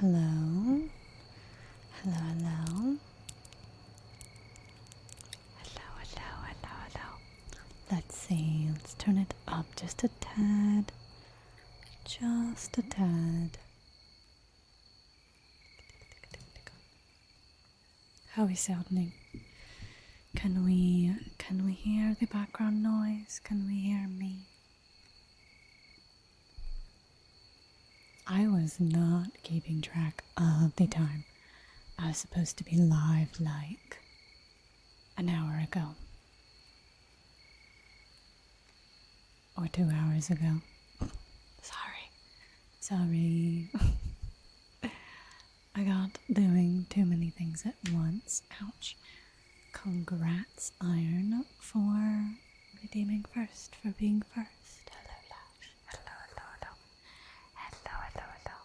Hello. Hello, hello. Hello, hello, hello, hello. Let's see. Let's turn it up just a tad. Just a tad. How are we sounding? Can we hear the background noise? Can we hear me? I was not keeping track of the time. I was supposed to be live like an hour ago. Or 2 hours ago. Sorry. I got doing too many things at once. Ouch. Congrats, Iron, for redeeming first, for being first. Hello, Lash. Hello, hello, hello. Hello, hello, hello.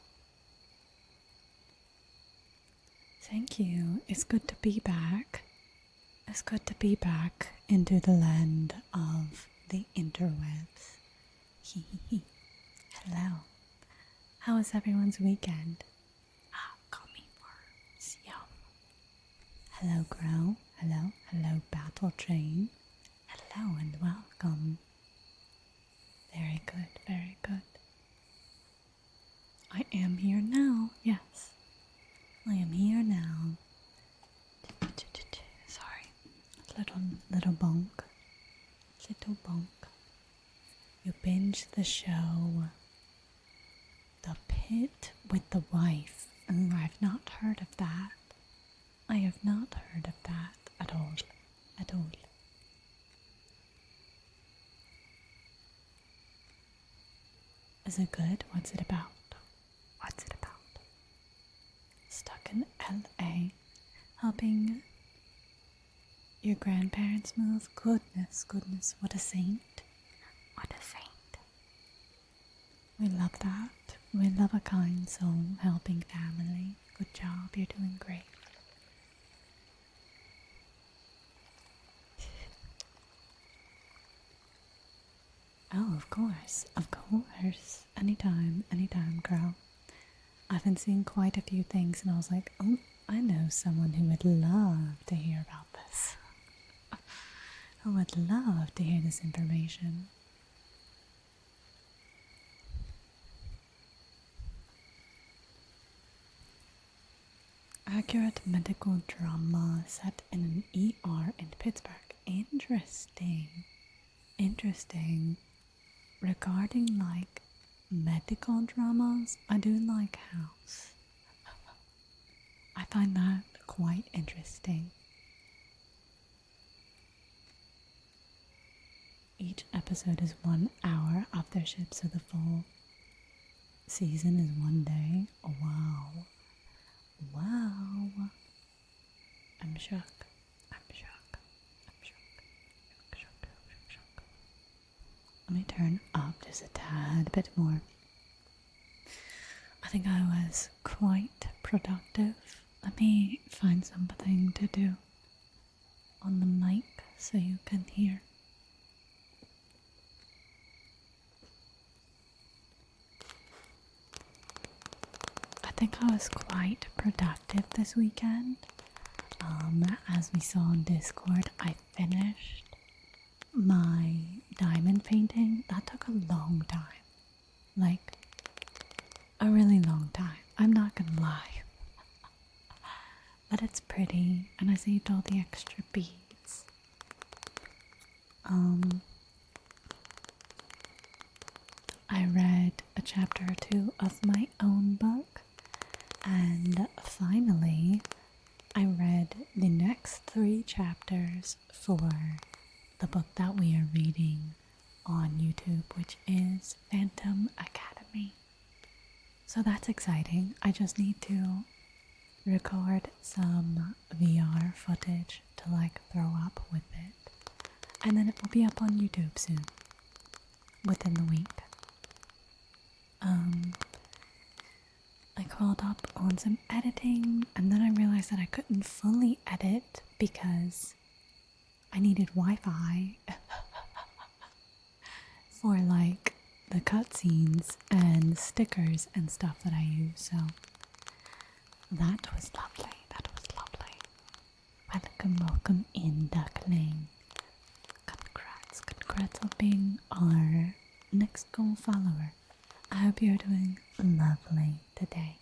Thank you. It's good to be back. It's good to be back into the land of the interwebs. Hee hee hee. Hello. How was everyone's weekend? Gummy worms. Yum. Hello, Grow. Hello, hello, Battle Train. Hello and welcome. Very good, very good. I am here now. Yes, I am here now. Sorry, little bonk. Little bonk. You binge the show The Pit with the Wife. Oh, I've not heard of that. I have not heard of that at all. At all. Is it good? What's it about? What's it about? Stuck in LA, helping your grandparents move? Goodness, goodness, what a saint. What a saint. We love that. We love a kind soul helping family. Good job, you're doing great. Oh, of course, of course. Anytime, girl. I've been seeing quite a few things and I was like, oh, I know someone who would love to hear about this. Who would love to hear this information. Accurate medical drama set in an ER in Pittsburgh. Interesting. Interesting. Regarding like medical dramas, I do like House. I find that quite interesting. Each episode is 1 hour of their ship, so the full season is 1 day. Oh, wow. Wow. I'm shook. Let me turn up just a tad bit more. I think I was quite productive. Let me find something to do on the mic so you can hear. I think I was quite productive this weekend. As we saw on Discord, I finished my diamond painting. That took a long time. Like, a really long time. I'm not gonna lie. But it's pretty, and I saved all the extra beads. I read a chapter or two of my own book, and finally, I read the next 3 chapters for the book that we are reading on YouTube, which is Phantom Academy. So that's exciting. I just need to record some VR footage to like throw up with it. And then it will be up on YouTube soon. Within the week. I called up on some editing and then I realized that I couldn't fully edit because I needed Wi-Fi for like the cutscenes and stickers and stuff that I use. So That was lovely. That was lovely. Welcome, welcome in, Duckling. Congrats on being our next goal follower. I hope you're doing lovely today.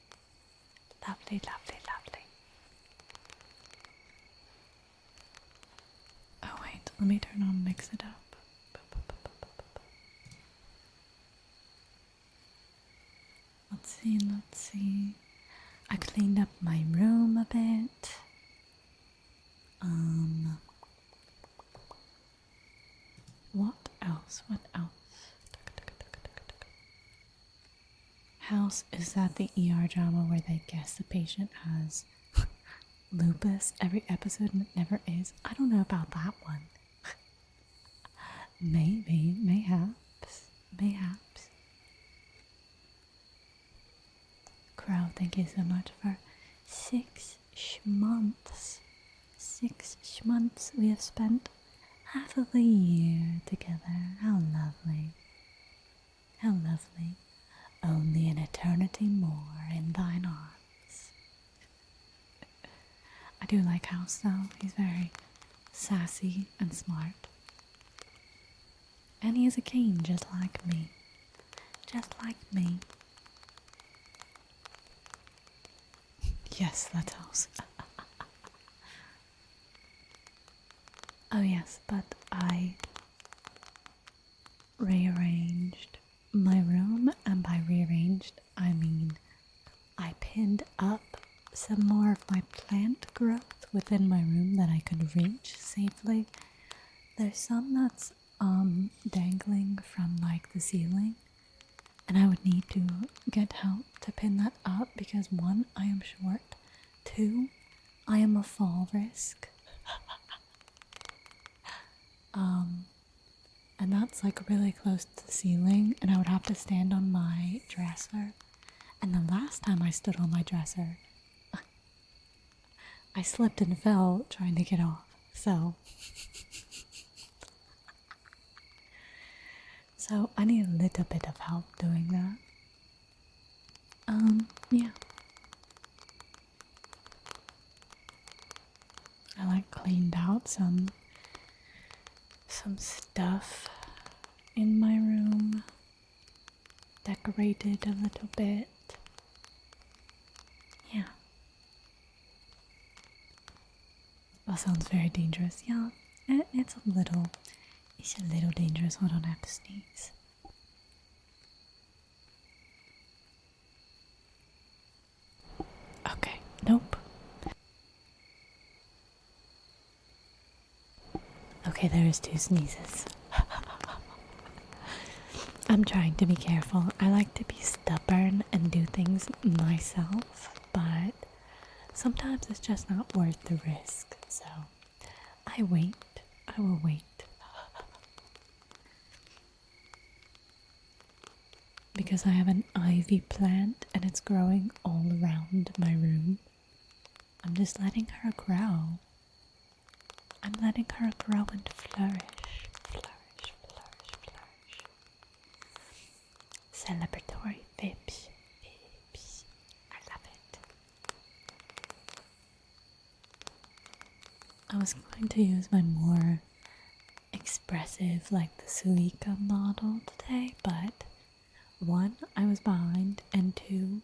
Lovely, lovely, lovely. Oh wait, let me turn on Mix It Up. Let's see. I cleaned up my room a bit. What else? House is that the ER drama where they guess the patient has lupus every episode and it never is? I don't know about that one. Mayhaps. Crow, thank you so much for 6 months. 6 months we have spent half of a year together. How lovely. How lovely. Only an eternity more in thine arms. I do like House though. He's very sassy and smart. And he has a cane just like me. Just like me. Yes, that's House. Oh yes, but I rearranged my room, and by rearranged I mean I pinned up some more of my plant growth within my room that I could reach safely. There's some that's dangling from like the ceiling, and I would need to get help to pin that up because 1, I am short, 2, I am a fall risk. And that's like really close to the ceiling, and I would have to stand on my dresser. And the last time I stood on my dresser, I slipped and fell trying to get off. So I need a little bit of help doing that. Yeah. I like cleaned out some stuff in my room, decorated a little bit. Yeah. That sounds very dangerous. Yeah, it's a little dangerous. Hold on, I have to sneeze. Okay, nope. Okay, there's 2 sneezes. I'm trying to be careful. I like to be stubborn and do things myself, but sometimes it's just not worth the risk. So I will wait. Because I have an ivy plant and it's growing all around my room. I'm just letting her grow. I'm letting her grow and flourish. Celebratory vibes. I love it. I was going to use my more expressive, like the Suica model today, but 1, I was behind, and 2,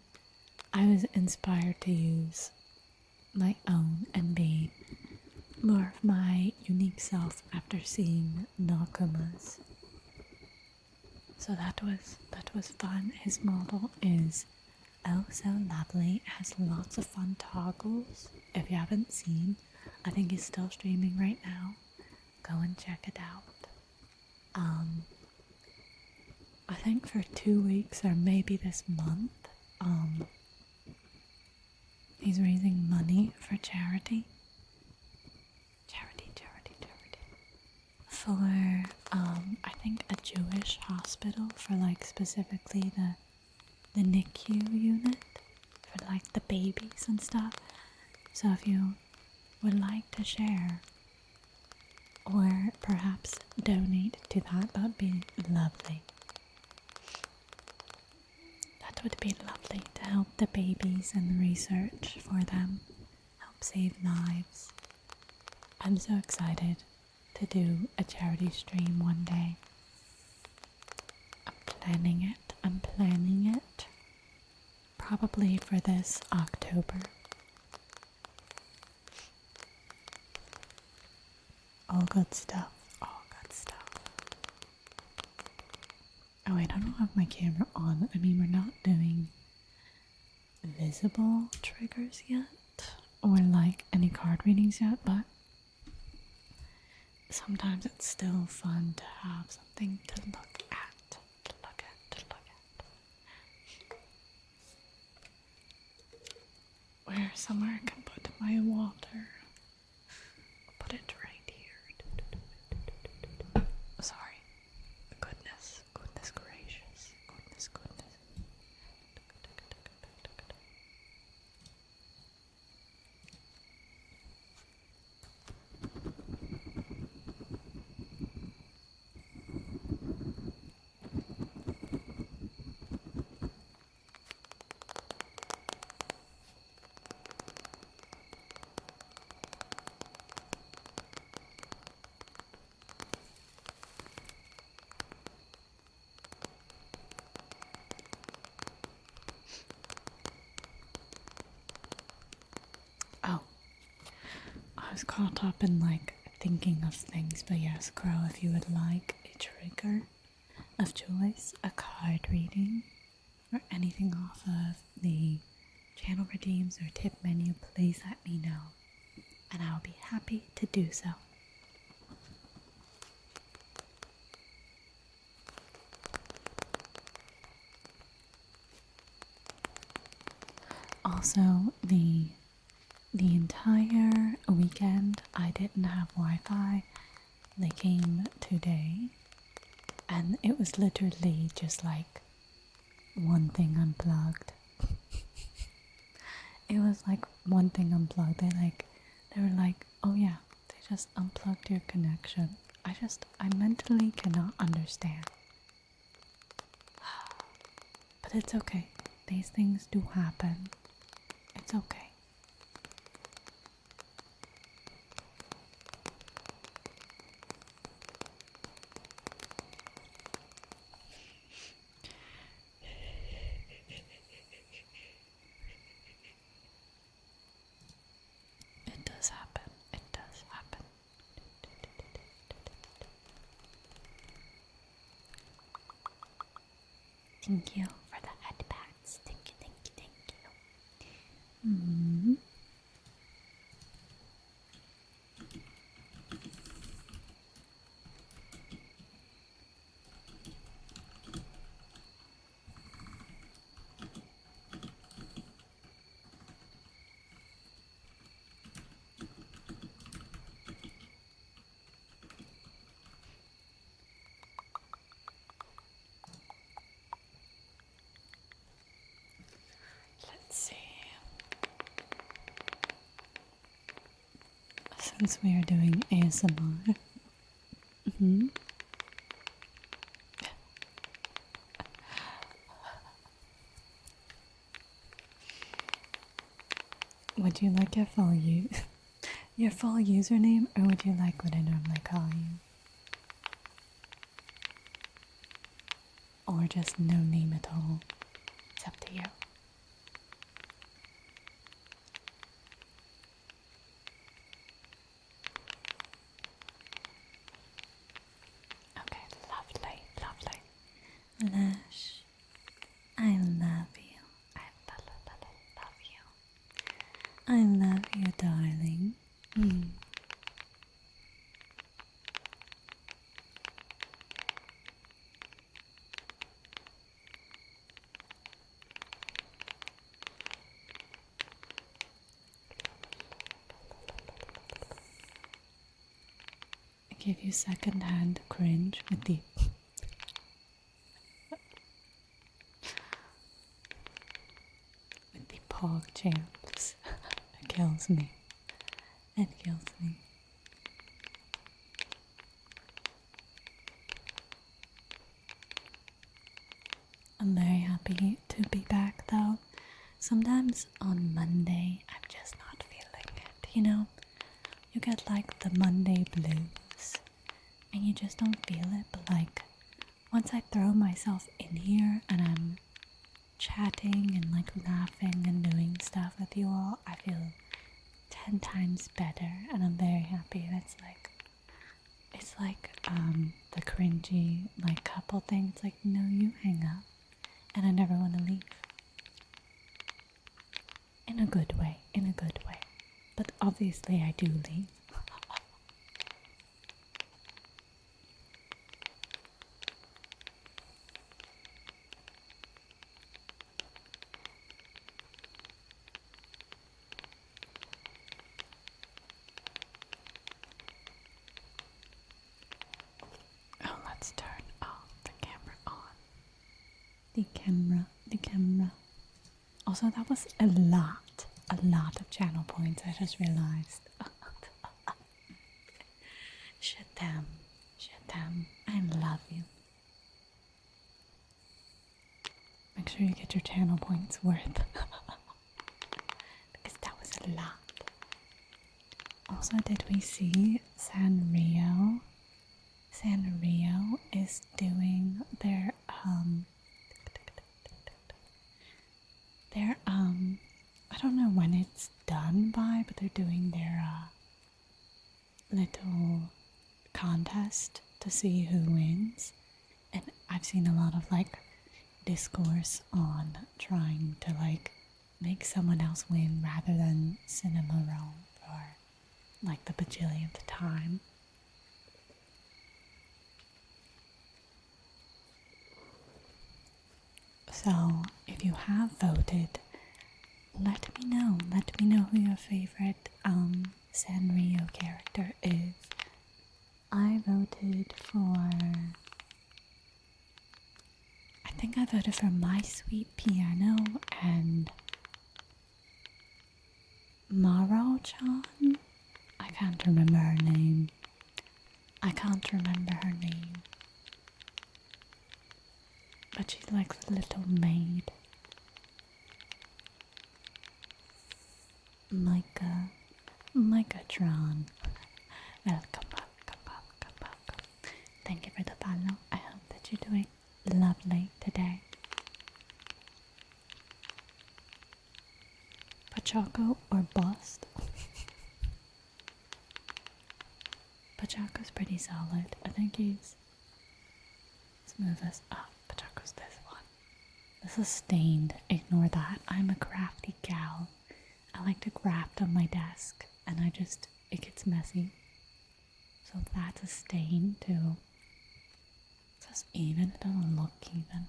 I was inspired to use my own and be more of my unique self after seeing Nakuma's. So that was fun. His model is oh so lovely. It has lots of fun toggles. If you haven't seen, I think he's still streaming right now. Go and check it out. I think for 2 weeks or maybe this month, he's raising money for charity. For I think a Jewish hospital, for like specifically the NICU unit for like the babies and stuff. So if you would like to share or perhaps donate to that, that'd be lovely. That it would be lovely to help the babies and research for them, help save lives. I'm so excited to do a charity stream one day. I'm planning it. Probably for this October. All good stuff. Oh, I don't have my camera on. I mean, we're not doing visible triggers yet, or like any card readings yet, but sometimes it's still fun to have something to look at. Where somewhere I can put my water. I'll put it right here. Sorry. Goodness gracious. Goodness. Oh, I was caught up in like thinking of things, but yes, Crow, if you would like a trigger of choice, a card reading, or anything off of the channel redeems or tip menu, please let me know, and I'll be happy to do so. Also, the entire weekend I didn't have Wi-Fi. They came today, and it was literally just like one thing unplugged. It was like one thing unplugged. They were like, oh yeah, they just unplugged your connection. I mentally cannot understand. But it's okay. These things do happen. It's okay. It does happen. Thank you for the headbands. Thank you. Let's see. Since we are doing ASMR, would you like your your full username, or would you like what I normally call you? Or just no name at all? It's up to you. Okay, lovely. Lush, I love you. I love you. I love you, darling. I give you second-hand cringe with the pog champs. It kills me. I'm very happy to be back. sometimes on Monday I'm just not feeling it, you know? You get like the Monday blues and you just don't feel it, but like once I throw myself in here and I'm chatting and like laughing and doing stuff with you all, I feel 10 times better and I'm very happy. And it's like the cringy like couple thing. It's like, no, you hang up and I never want to leave. In a good way, in a good way. But obviously I do leave. Oh, let's turn off the camera on. The camera. Also, that was a lot of channel points, I just realized. Shit them. I love you. Make sure you get your channel points worth. Because that was a lot. Also, did we see Sanrio? Sanrio is doing their I don't know when it's done by, but they're doing their little contest to see who wins. And I've seen a lot of like discourse on trying to like make someone else win rather than Cinema Roll for like the bajillionth time. So if you have voted, let me know. Let me know who your favorite Sanrio character is. I voted for, I think I voted for My Sweet Piano and Maro-chan. I can't remember her name. But she's like the little maid. Micatron. Welcome. Thank you for the follow. I hope that you're doing lovely today. Pachaco or bust? Pachaco's pretty solid. I think let's move us up. Pachaco's this one. This is stained. Ignore that. I'm a crafty gal. I like to craft on my desk and it gets messy. So that's a stain too. It says even, it doesn't look even.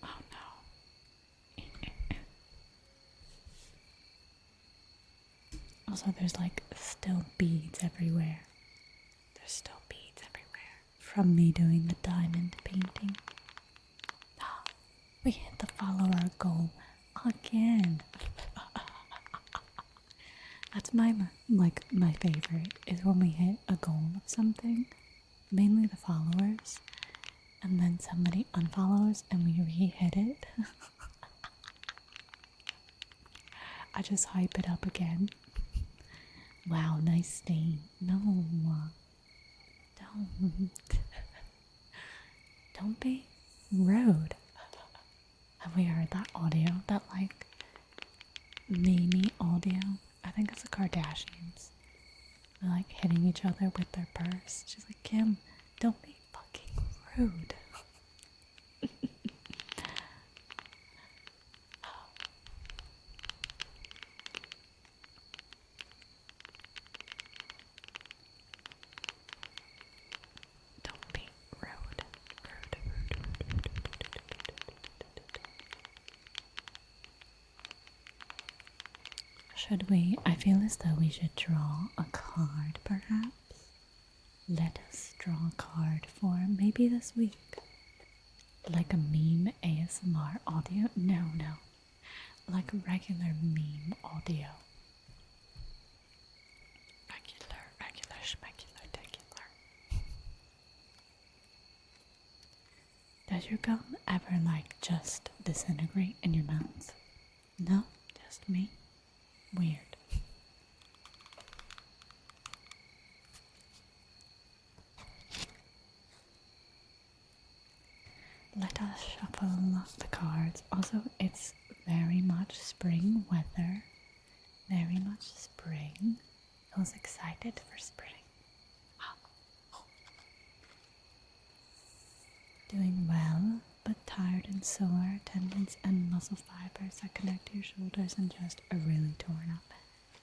Oh no. Also, there's like still beads everywhere. From me doing the diamond painting. We hit the follower goal again. That's my favorite is when we hit a goal of something, mainly the followers, and then somebody unfollows and we re-hit it. I just hype it up again. Wow, nice stain. No, don't be rude. Have we heard that audio? That like Mimi audio? I think it's the Kardashians. They're like hitting each other with their purse. She's like, Kim, don't be fucking rude. Don't be rude. Should we? I feel as though we should draw a card, perhaps. Let us draw a card for maybe this week. Like a meme ASMR audio? No. Like a regular meme audio. Regular, schmegular, tegular. Does your gum ever like just disintegrate in your mouth? No? Just me? Weird. Let us shuffle the cards. Also, it's very much spring weather. Very much spring. I was excited for spring. Doing well, but tired and sore. Tendons and muscle fibers that connect to your shoulders and chest are really torn up.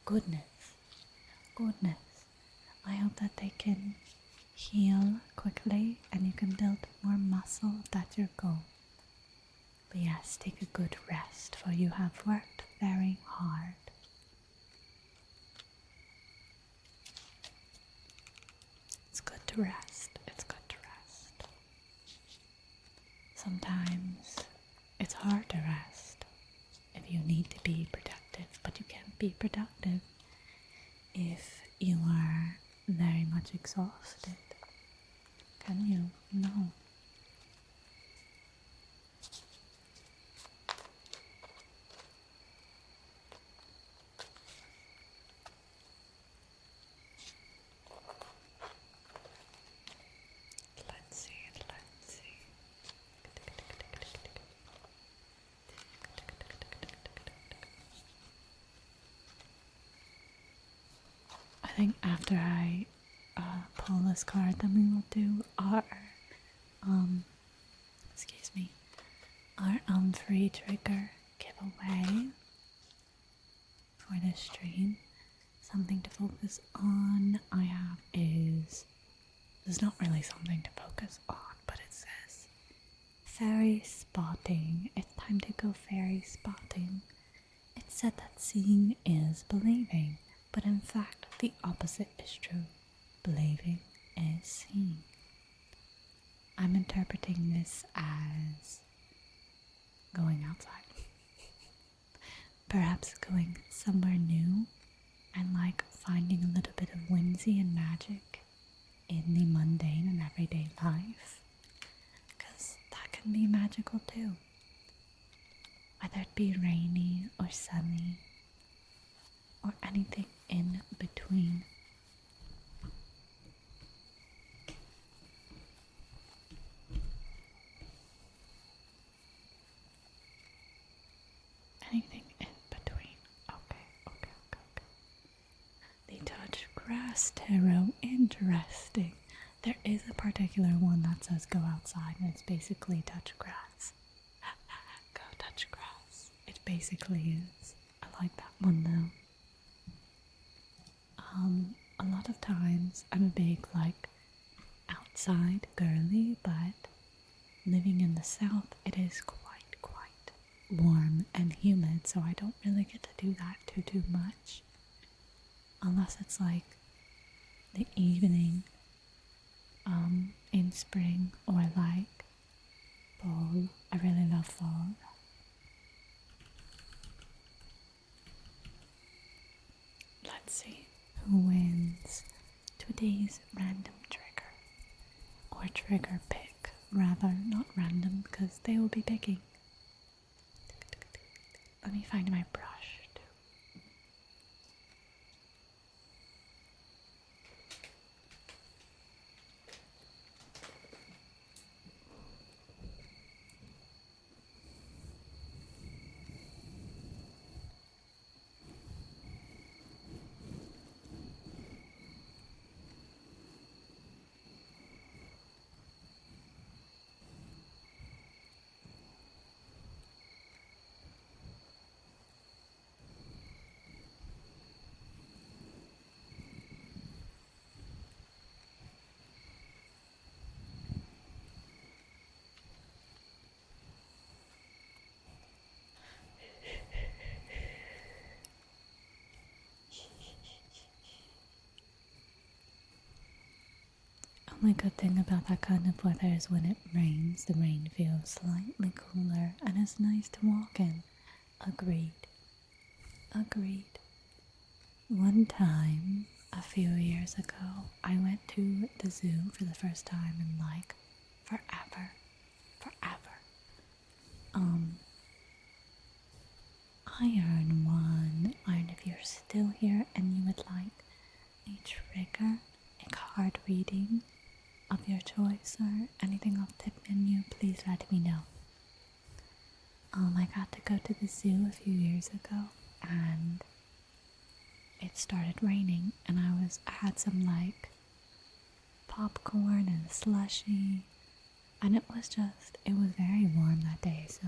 Goodness. Goodness. I hope that they can heal quickly and you can build more muscle if that's your goal. But yes, take a good rest, for you have worked very hard. It's good to rest. It's good to rest. Sometimes it's hard to rest if you need to be productive, but you can't be productive if you are very much exhausted. Can you? No. Let's see. I think after I pull this card, then we will do our free trigger giveaway for this stream. Something to focus on I have is, there's not really something to focus on, but it says fairy spotting. It's time to go fairy spotting. It said that seeing is believing, but in fact the opposite is true. Believing is seeing. I'm interpreting this as going outside. Perhaps going somewhere new and like finding a little bit of whimsy and magic in the mundane and everyday life. Because that can be magical too. Whether it be rainy or sunny or anything in between. Anything in between. Okay. The touch grass tarot, interesting. There is a particular one that says go outside and it's basically touch grass. Go touch grass. It basically is. I like that one though. A lot of times I'm a big like outside girly, but living in the south it is quite warm and humid, so I don't really get to do that too much. Unless it's like the evening in spring or like fall. I really love fall. Let's see who wins today's random trigger or trigger pick, rather, not random because they will be picking. Let me find my brush too. Only good thing about that kind of weather is when it rains, the rain feels slightly cooler and is nice to walk in. Agreed. One time, a few years ago, I went to the zoo for the first time in like forever. forever. Iron 1. Iron, if you're still here and you would like a trigger, a card reading of your choice, or anything off tip menu, please let me know. I got to go to the zoo a few years ago, and it started raining, and I had some like popcorn and slushy, and it was very warm that day, so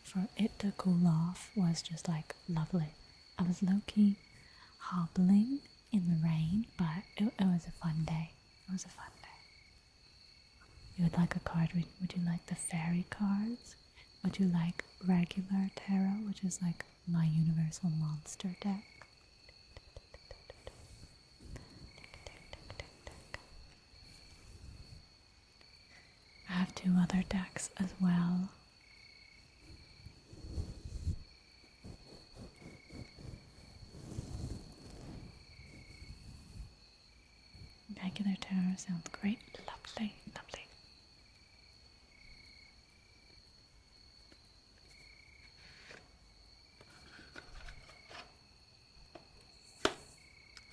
for it to cool off was just like lovely. I was low-key hobbling in the rain, but it was a fun day. It was a fun day. You would like a card reading? Would you like the fairy cards? Would you like regular tarot, which is like my universal monster deck? I have 2 other decks as well. Regular tarot sounds great. Lovely, lovely.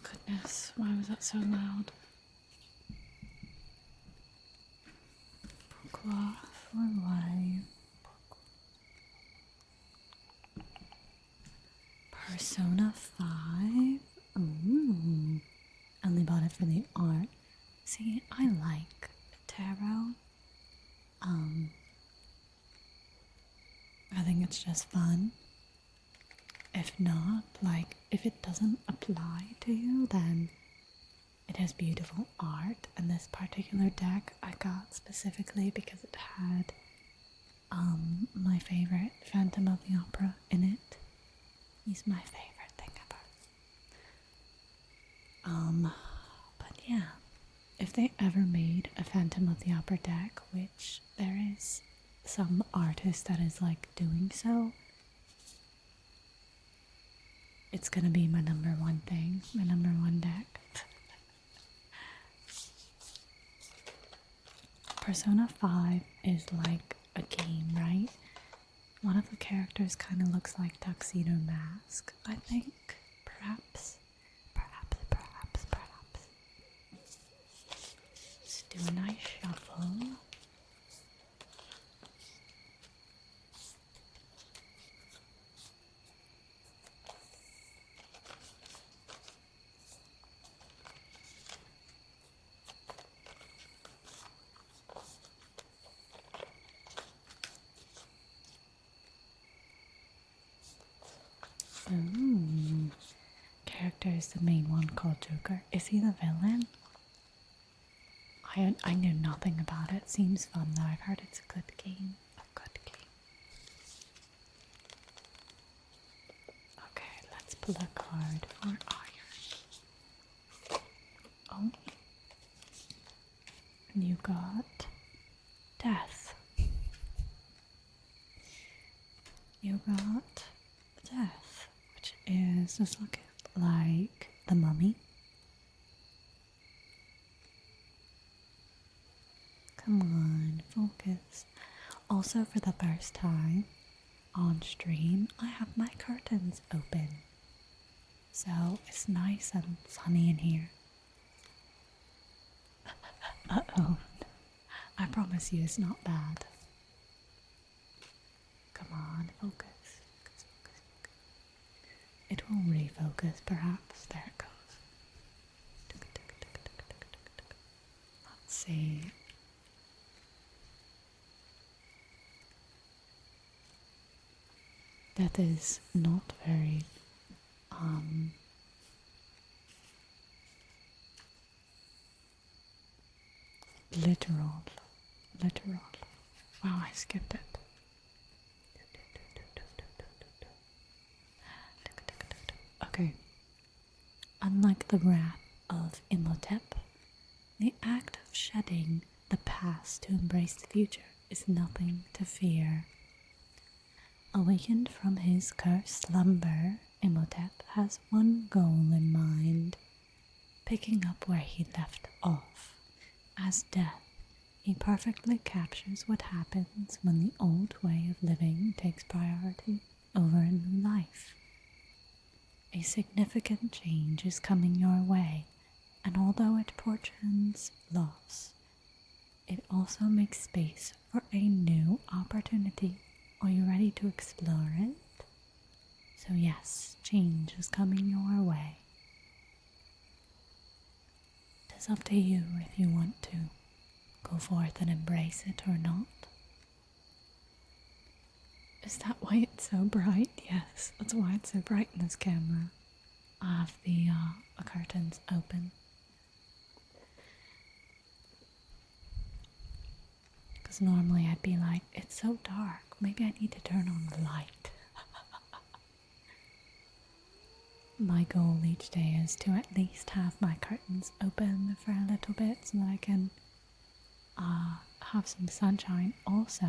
Goodness, why was that so loud? Pourquoi? For why? Persona 5? Ooh. Only bought it for the art. See, I like tarot. I think it's just fun. If not, like, if it doesn't apply to you, then it has beautiful art. And this particular deck I got specifically because it had my favorite Phantom of the Opera in it. He's my favorite thing ever. But yeah, if they ever made a Phantom of the Opera deck, which there is some artist that is like doing so, it's gonna be my number 1 thing, my number 1 deck. Persona 5 is like a game, right? One of the characters kind of looks like Tuxedo Mask, I think. Perhaps. Let's do a nice shuffle. Ooh. Character is the main one called Joker. Is he the villain? I knew nothing about it. Seems fun though. I've heard it's a good game. Okay, let's pull a card for iron. Oh. And you got death. You got death, which is just look like the mummy. Come on, focus. Also, for the first time on stream, I have my curtains open. So it's nice and sunny in here. Uh-oh. I promise you it's not bad. Come on, focus. It will refocus, perhaps. There it goes. Let's see. That is not very literal. Wow, I skipped it. Okay. Unlike the wrath of Imhotep, the act of shedding the past to embrace the future is nothing to fear. Awakened from his cursed slumber, Imhotep has one goal in mind, picking up where he left off, as death He perfectly captures what happens when the old way of living takes priority over a new life. A significant change is coming your way, and although it portends loss, it also makes space for a new opportunity. Are you ready to explore it? So yes, change is coming your way. It's up to you if you want to go forth and embrace it or not. Is that why it's so bright? Yes, that's why it's so bright in this camera. I have the curtains open. Because normally I'd be like, it's so dark, maybe I need to turn on the light. My goal each day is to at least have my curtains open for a little bit so that I can have some sunshine. Also,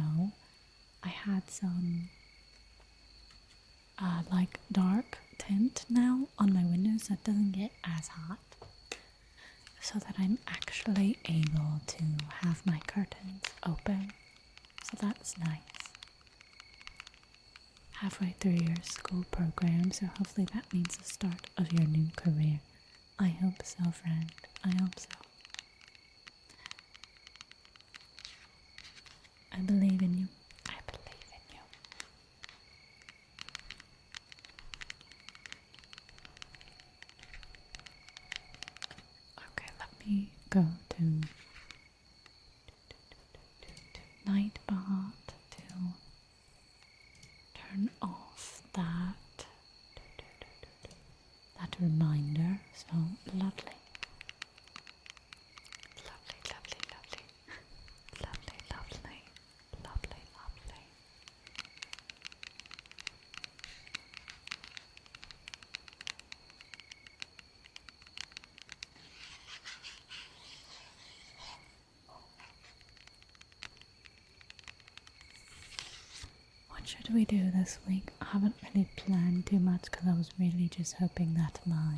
I had some like dark tint now on my windows so it doesn't get as hot, so that I'm actually able to have my curtains open. So that's nice. Halfway through your school program, so hopefully that means the start of your new career. I hope so, friend. I hope so. I believe in you. I believe in you. Okay, let me go to Nightbot to turn off that reminder. So lovely. Lovely, lovely, lovely. Lovely, lovely. Lovely, lovely. What should we do this week? I haven't really planned too much because I was really just hoping that my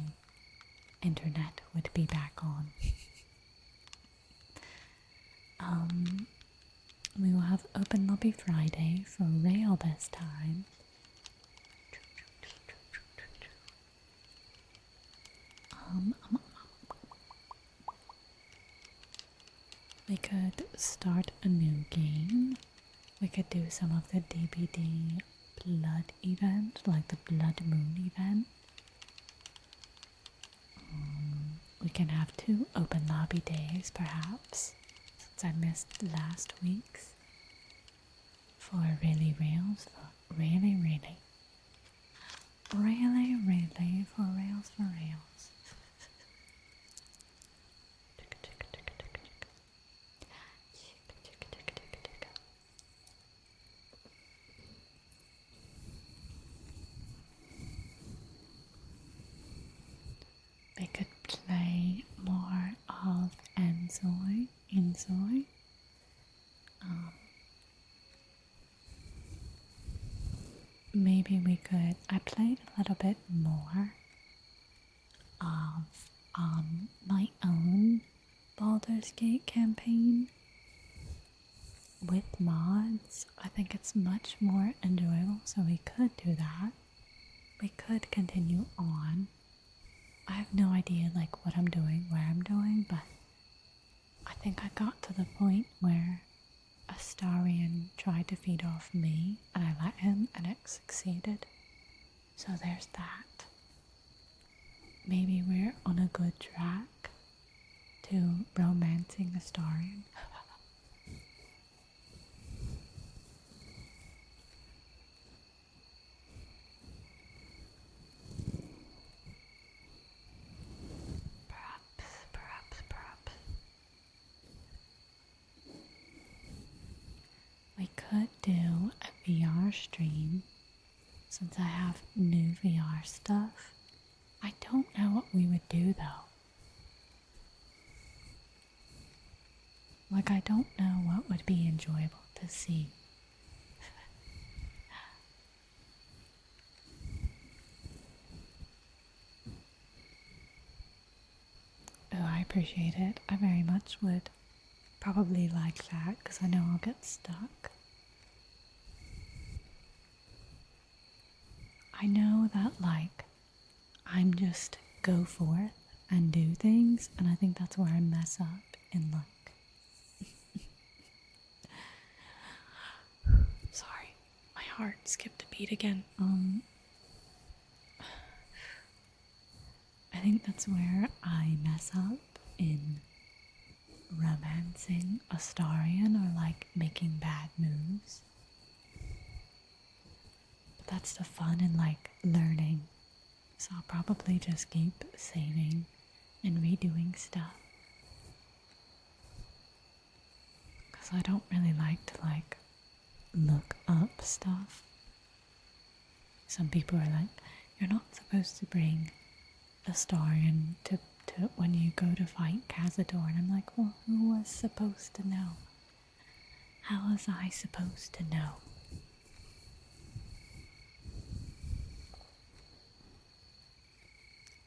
internet would be back on. We will have Open Lobby Friday for rail this time. We could start a new game. We could do some of the DBD Blood event, like the Blood Moon event. We can have 2 open lobby days, perhaps, since I missed last week's. For really rails, really for rails. We could play more of Enzoy. Maybe we could. I played a little bit more of my own Baldur's Gate campaign with mods. I think it's much more enjoyable, so we could do that. We could continue on. I have no idea like what I'm doing, where I'm doing, but I think I got to the point where Astarion tried to feed off me and I let him and it succeeded. So there's that. Maybe we're on a good track to romancing Astarion. Perhaps. We could do a VR stream since I have new VR stuff. I don't know what we would do though. Like, I don't know what would be enjoyable to see. Oh, I appreciate it. I very much would probably like that because I know I'll get stuck. I know that, like, I'm just go forth and do things, and I think that's where I mess up in, like, sorry, my heart skipped a beat again. I think that's where I mess up in romancing Astarion or like making bad moves. But that's the fun in like learning. So I'll probably just keep saving and redoing stuff. Because I don't really like to like look up stuff. Some people are like, you're not supposed to bring Astarion to when you go to fight Cazador, and I'm like, well, who was supposed to know? How was I supposed to know?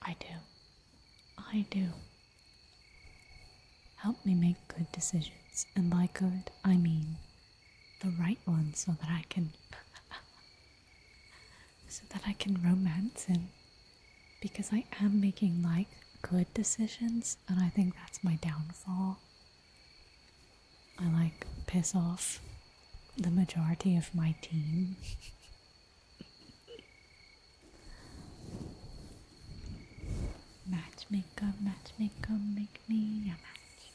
I do. Help me make good decisions, and by good, I mean the right ones, so that I can romance him, because I am making like good decisions, and I think that's my downfall. I like piss off the majority of my team. Matchmaker, matchmaker, make me a match.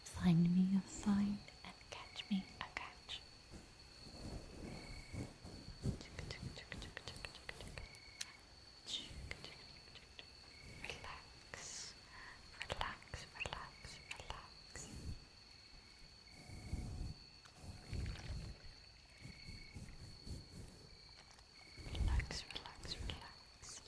Find me a find and catch me a catch. Relax, relax, relax, relax. Relax, relax, relax.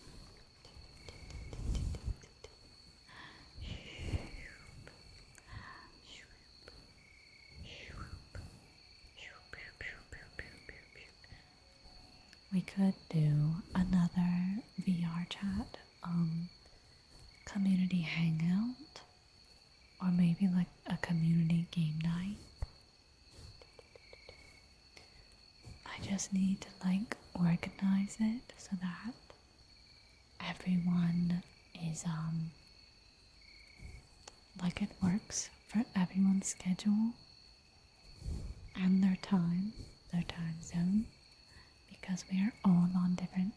We could do another VR chat, community hangout, or maybe like a community game night. I just need to like organize it so that everyone is like it works for everyone's schedule and their time zone, because we are all on different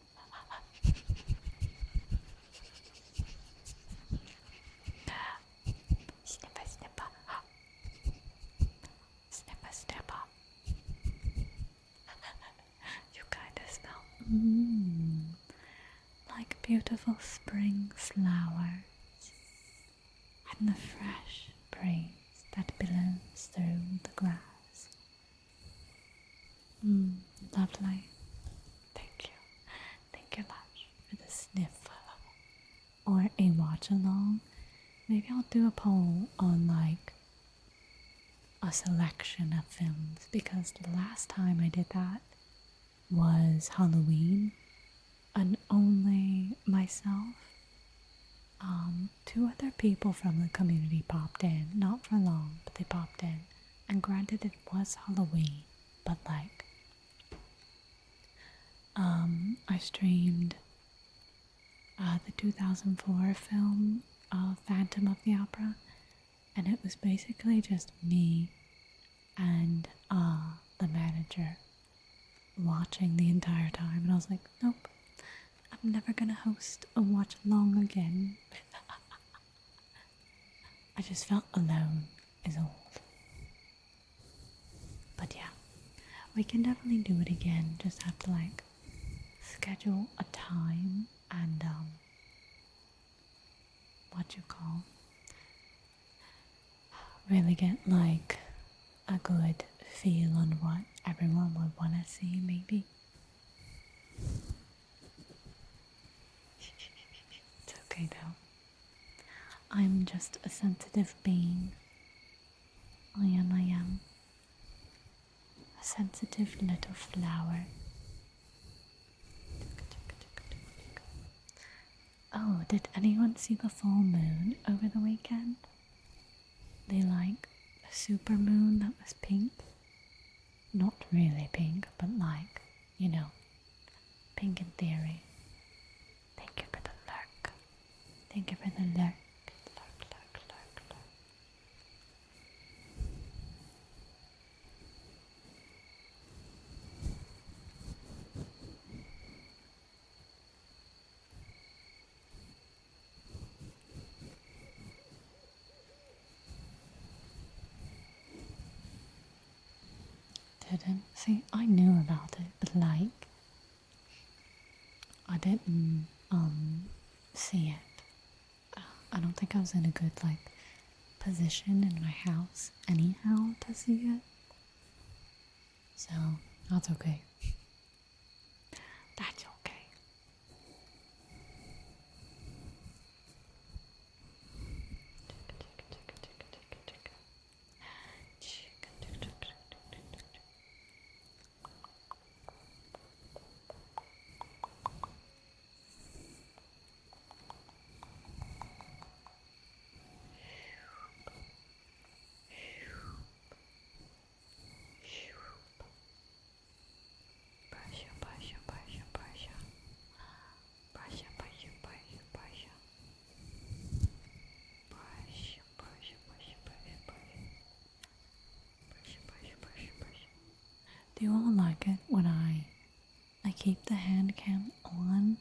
snipper snipper snipper snipper. You kind of smell like beautiful spring flowers and the fresh breeze that billows through the grass. Lovely. Thank you. Thank you much for the sniff. Or a watch along. Maybe I'll do a poll on like a selection of films, because the last time I did that was Halloween, and only myself, two other people from the community popped in, not for long, but they popped in. And granted, it was Halloween, but like, I streamed the 2004 film Phantom of the Opera, and it was basically just me and the manager watching the entire time, and I was like, nope, I'm never gonna host a watch along again. I just felt alone is all. But yeah, we can definitely do it again, just have to like schedule a time and really get like a good feel on what everyone would want to see, maybe. It's okay though. I'm just a sensitive being. I am. A sensitive little flower. Oh, did anyone see the full moon over the weekend? The super moon that was pink. Not really pink, but like, you know, pink in theory. Thank you for the lurk. Thank you for the lurk. Lurk, lurk, lurk, lurk. Didn't see, I knew about it, but like, I didn't see it. I don't think I was in a good like position in my house anyhow to see it. So that's okay. That's okay. Do you all like it when I keep the hand cam on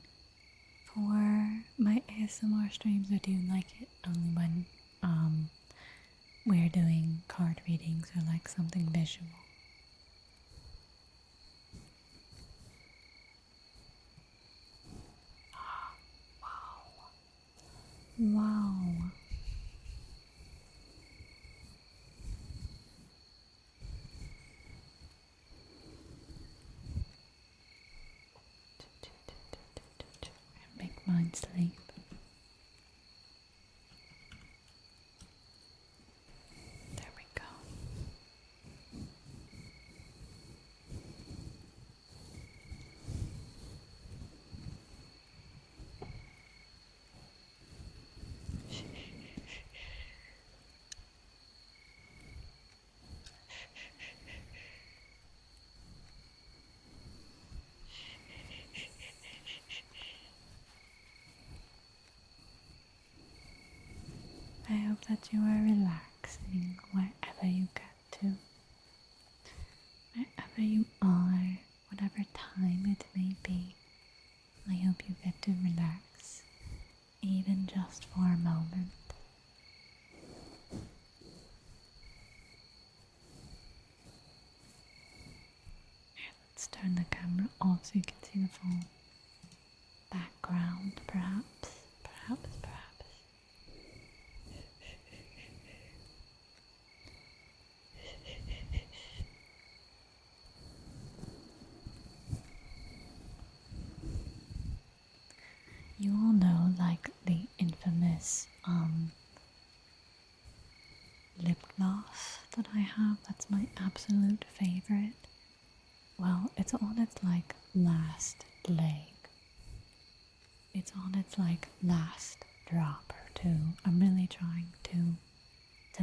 for my ASMR streams, or do you like it only when we're doing card readings or like something visual? Wow. Make mine sleep. There we go. I hope that you are relaxing wherever you get to. Wherever you are, whatever time it may be, I hope you get to relax, even just for a moment. Let's turn the camera off so you can see the full background, perhaps. You all know, like, the infamous lip gloss that I have. That's my absolute favorite. Well, it's on its like last leg. It's on its like last drop or two. I'm really trying to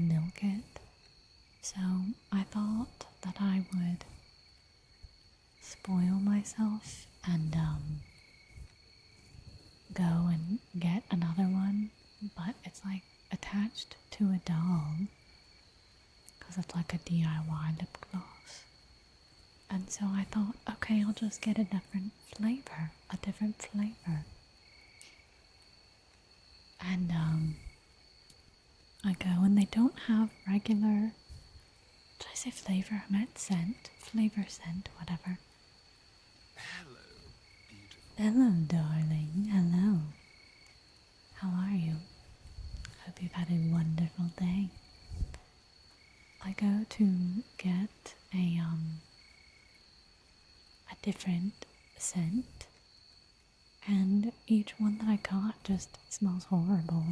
milk it. So I thought that I would spoil myself and go and get another one, but it's like attached to a doll because it's like a DIY lip gloss. And so I thought, okay, I'll just get a different flavor. And I go and they don't have regular, did I say flavor? I meant scent. Flavor, scent, whatever. Hello, beautiful. Hello, darling. Hello. How are you? Hope you've had a wonderful day. I go to get a different scent, and each one that I got just smells horrible.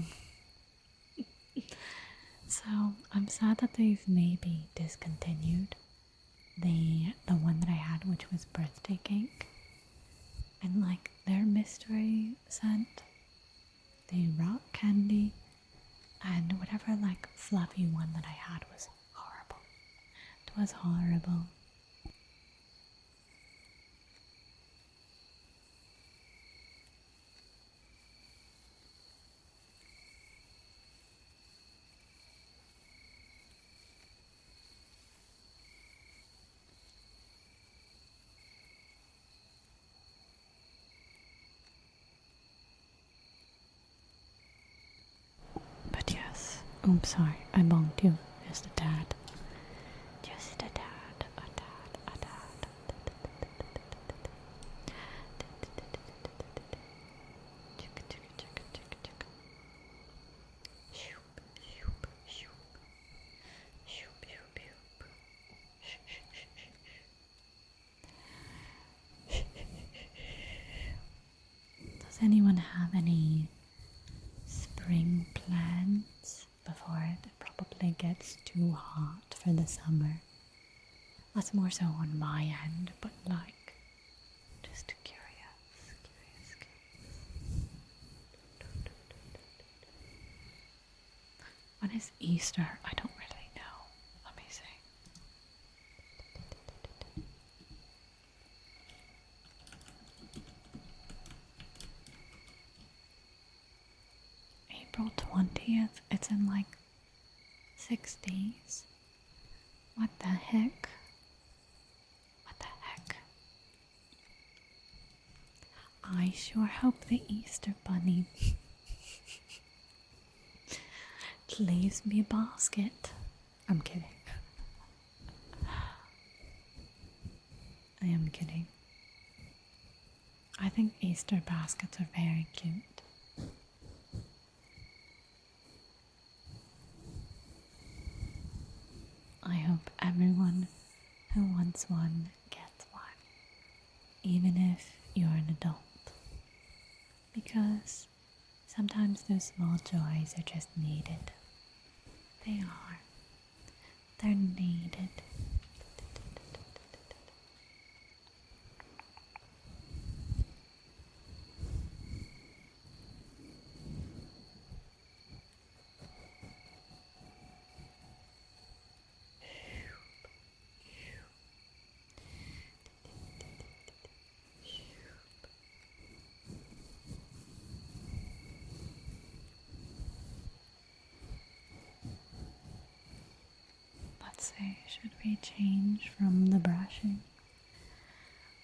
So I'm sad that they've maybe discontinued the one that I had, which was birthday cake, and like their mystery scent, the rock candy, and whatever like fluffy one that I had was horrible. It was horrible. But yes, oops, sorry, I bonked you just a tad. Just a tad, a tad, a tad. Chicka, chicka, chicka, chicka, chicka. Shoop, shoop, shoop. Shoop, shoop, shoop. Shh, shh, shh, shh, shh. Does anyone have any spring plans before it probably gets too hot for the summer? That's more so on my end, but like, just curious. When is Easter? I don't really know. Let me see. April 20th? It's in like 6 days. What the heck? What the heck? I sure hope the Easter Bunny leaves me a basket. I'm kidding. I am kidding. I think Easter baskets are very cute. I hope everyone who wants one gets one, even if you're an adult. Because sometimes those small joys are just needed. They are. They're needed. Let's see, should we change from the brushing?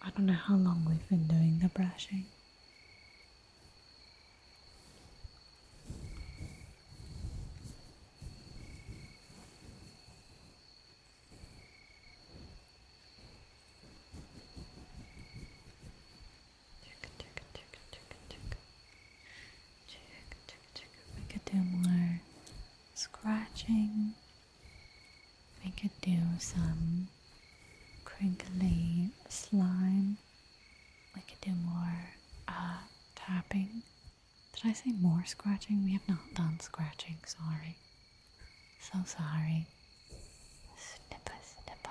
I don't know how long we've been doing the brushing. We could do more scratching. We could do some crinkly slime. We could do more tapping. Did I say more scratching? We have not done scratching, sorry. So sorry. Snipper, snipper.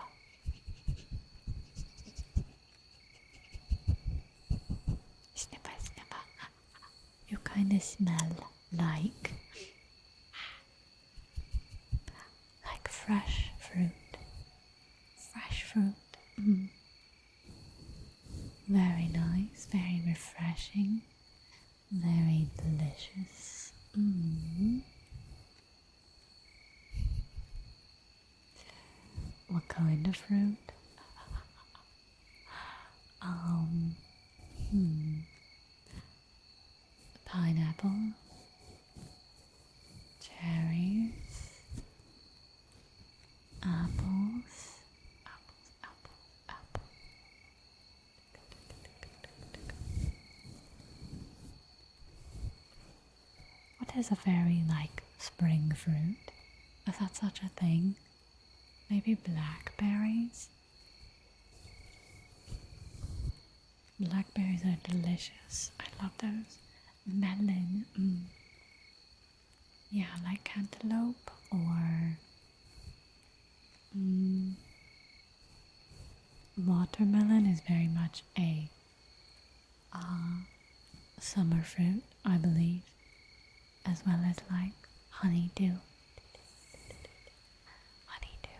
Snipper, snipper. You kinda smell like fresh fruit. Fresh fruit. Very nice, very refreshing, very delicious. What kind of fruit? Pineapple, cherries, apples, apple. What is a very spring fruit? Is that such a thing? Maybe blackberries? Blackberries are delicious. I love those. Melon. Yeah, like cantaloupe or watermelon is very much a summer fruit, I believe, as well as honeydew. Honeydew.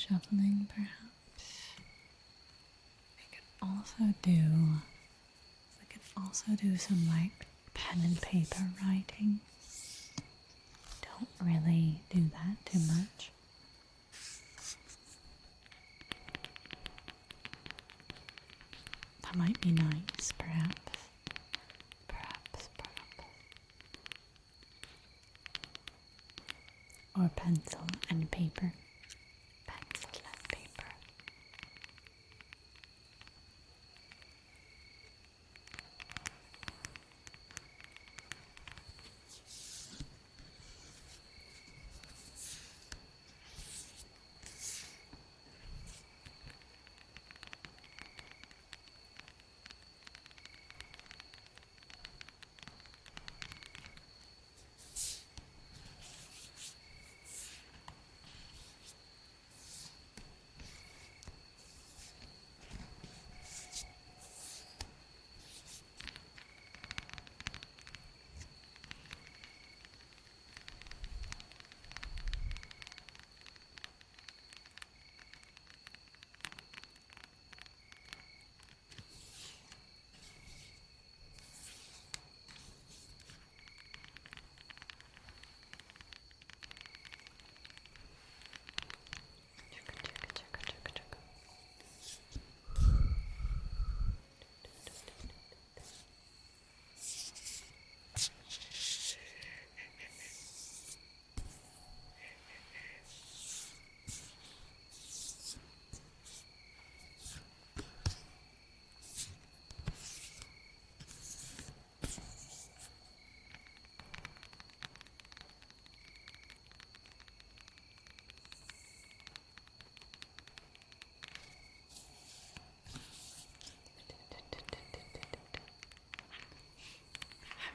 shuffling, perhaps. We could also do some like pen and paper writing. Don't really do that too much. That might be nice, perhaps. Perhaps. Or pencil and paper. Pencil and paper.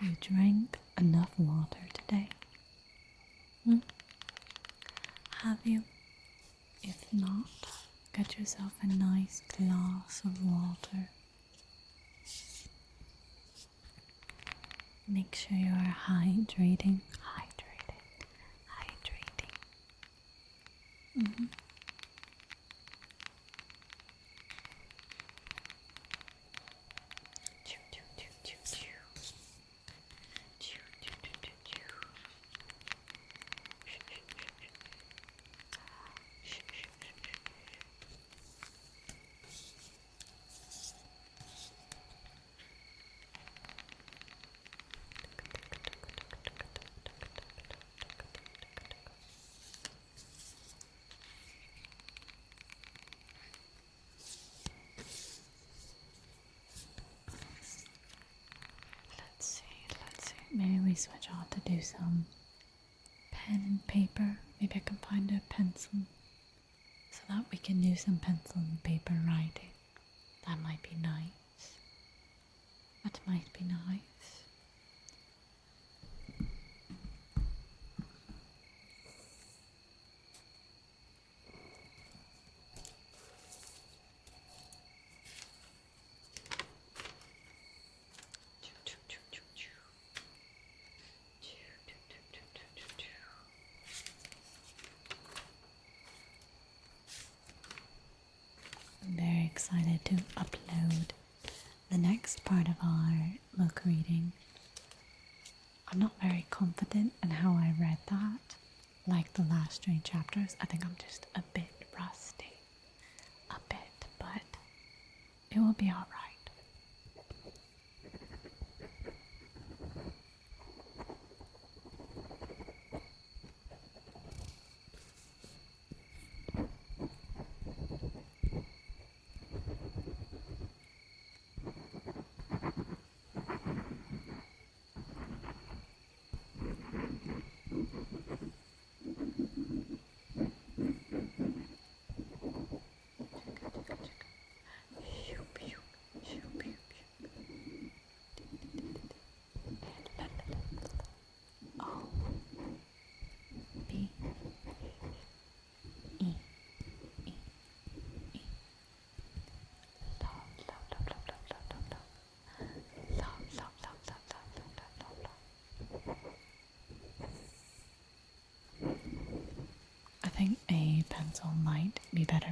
Have you drank enough water today? Have you? If not, get yourself a nice glass of water. Make sure you are hydrating. Let's see. Maybe we switch on to do some pen and paper. Maybe I can find a pencil so that we can do some pencil and paper writing. That might be nice. I'm very excited to upload the next part of our book reading. I'm not very confident in how I read that. Like the last 3 chapters, I think I'm just a bit rusty. But it will be alright.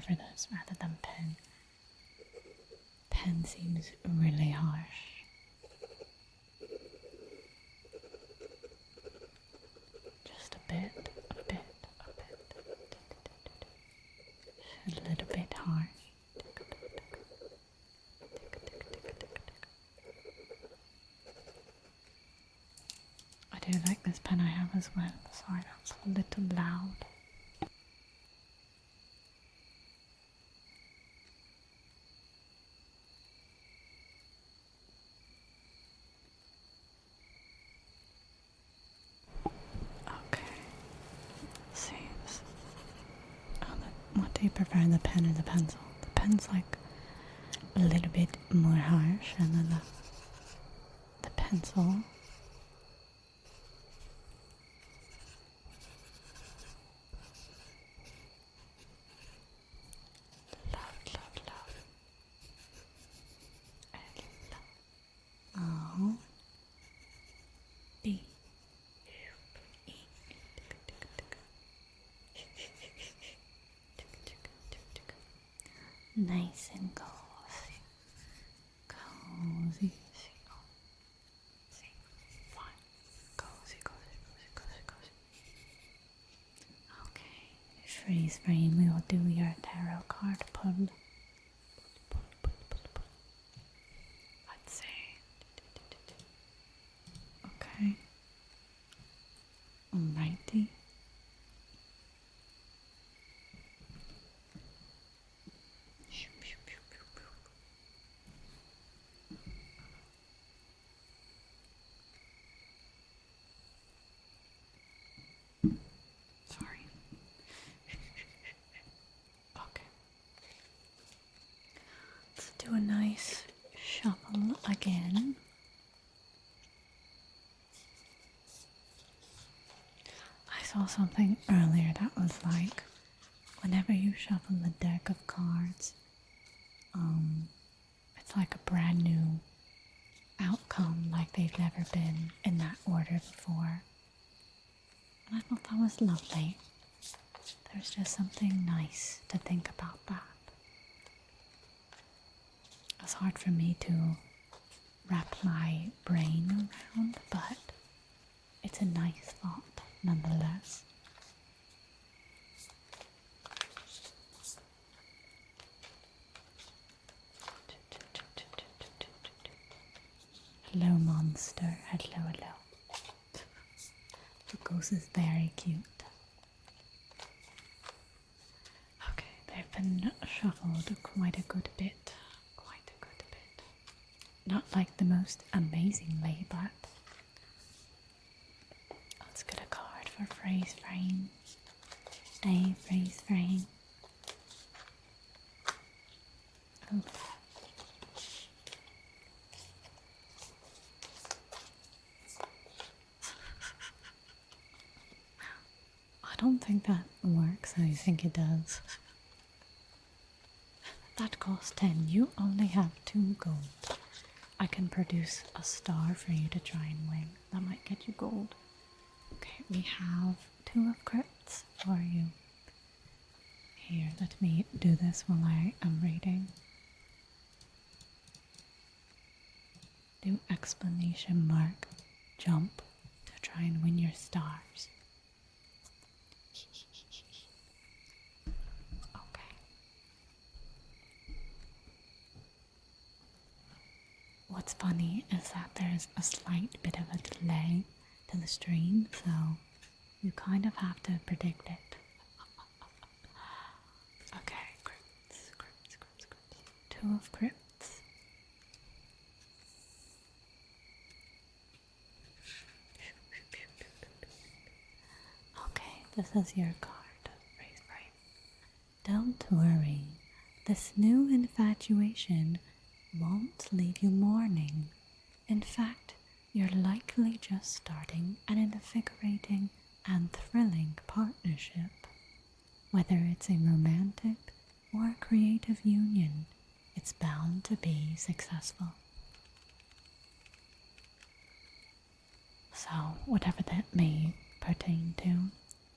for this rather than pen. Pen seems really harsh. Just a bit. A little bit harsh. I do like this pen I have as well. Sorry, that's a little loud. Okay. See, what do you prefer, the pen or the pencil? The pen's like a little bit more harsh, and then the pencil. Love. O B E. Nice and cozy. Cozy. Cozy. Okay. Freeze frame, we will do your tarot card pull. Let's see. Okay. Alrighty. Sorry. Okay. Let's do a nice shuffle again. I saw something earlier that was like, whenever you shuffle a deck of cards, it's like a brand new outcome, like they've never been in that order before. And I thought that was lovely. There's just something nice to think about that. It's hard for me to wrap my brain around, but it's a nice thought nonetheless. Hello, monster. Hello. The ghost is very cute. Okay, they've been shuffled quite a good bit. Not like the most amazingly, but let's get a card for freeze frame. A freeze frame. Oh. I don't think that works. I think it does. That costs 10. You only have 2 gold. I can produce a star for you to try and win. That might get you gold. Okay, we have 2 of crits for you. Here, let me do this while I am reading. Do exclamation mark jump to try and win your stars. Okay. What's funny is that there's a slight bit of a delay to the stream, so you kind of have to predict it. Okay, crits. 2 of crits. Okay, this is your card. Don't worry, this new infatuation won't leave you mourning. In fact, you're likely just starting an invigorating and thrilling partnership. Whether it's a romantic or a creative union, it's bound to be successful. So, whatever that may pertain to,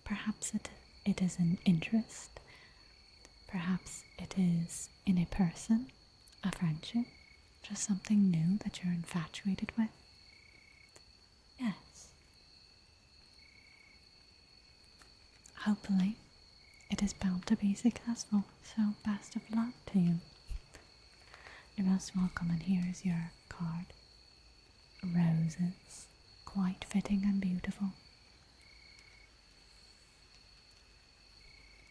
perhaps it is an interest, Perhaps it is in a person, a friendship, just something new that you're infatuated with. Yes. Hopefully, it is bound to be successful, so best of luck to you. You're most welcome, and here is your card. Roses, quite fitting and beautiful.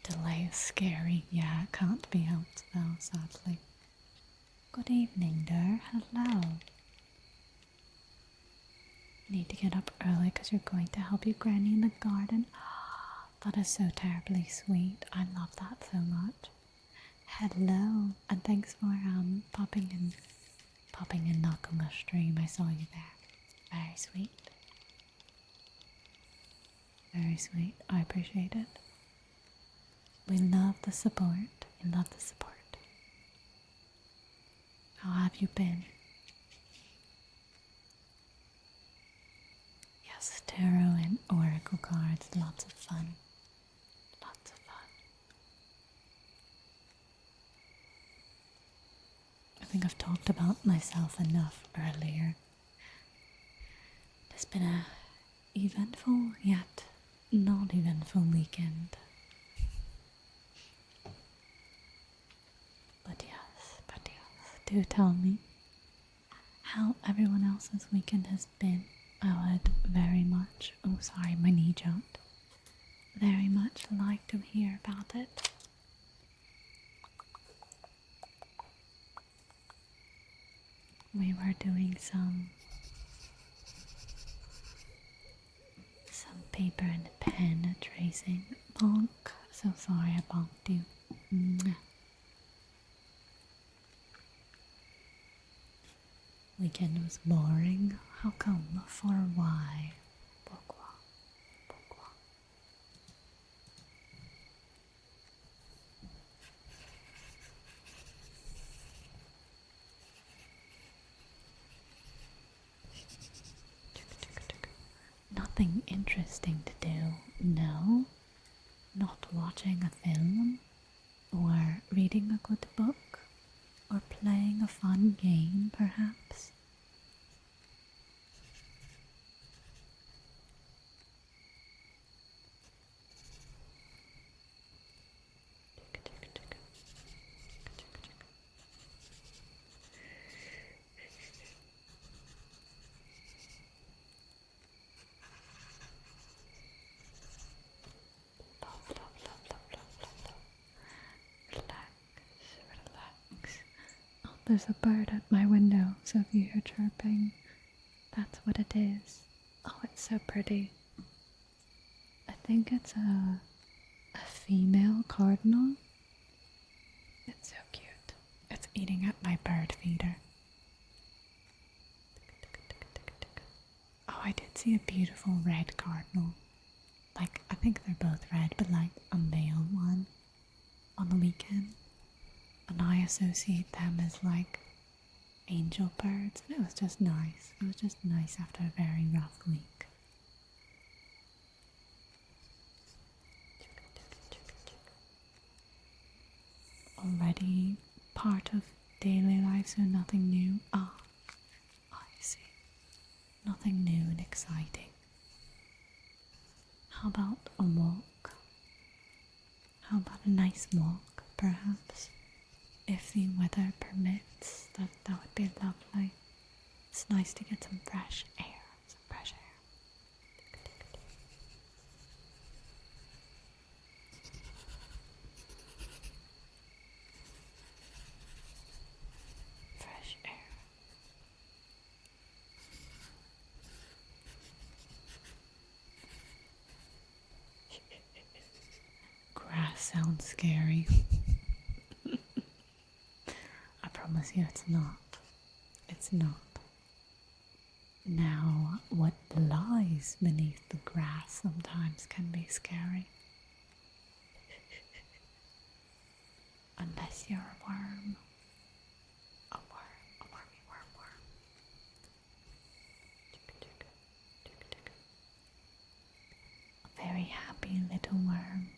Delay is scary, yeah, it can't be helped though, sadly. Good evening, dear, hello. Need to get up early because you're going to help your granny in the garden. That is so terribly sweet. I love that so much. Hello, and thanks for popping in knocking a stream. I saw you there. Very sweet. Very sweet. I appreciate it. We love the support. We love the support. How have you been? Yes, tarot and oracle cards. Lots of fun. Lots of fun. I think I've talked about myself enough earlier. It's been a eventful yet not eventful weekend. But yes, do tell me how everyone else's weekend has been. I would very much, oh sorry, my knee jumped, very much like to hear about it. We were doing some paper and pen tracing. Bonk. So sorry I bonked you. Mwah. Weekend was boring. How come? For why? Pourquoi? Pourquoi? Nothing interesting to do. No. Not watching a film, or reading a good book, or playing a fun game, perhaps. Relax. Oh, there's a bird at my window, so if you hear chirping, that's what it is. Oh, it's so pretty. I think it's a female cardinal. It's so cute. It's eating at my bird feeder. Oh, I did see a beautiful red cardinal. Like, I think they're both red, but like a male one on the weekend. And I associate them as like angel birds, and it was just nice. It was just nice after a very rough week. Already part of daily life, so nothing new. Ah, I see. Nothing new and exciting. How about a walk? How about a nice walk, perhaps? If the weather permits, that would be lovely. It's nice to get some fresh air. Some fresh air. Fresh air. Grass sounds scary. I promise you it's not. It's not. Now, what lies beneath the grass sometimes can be scary. Unless you're a worm. A wormy worm. A very happy little worm.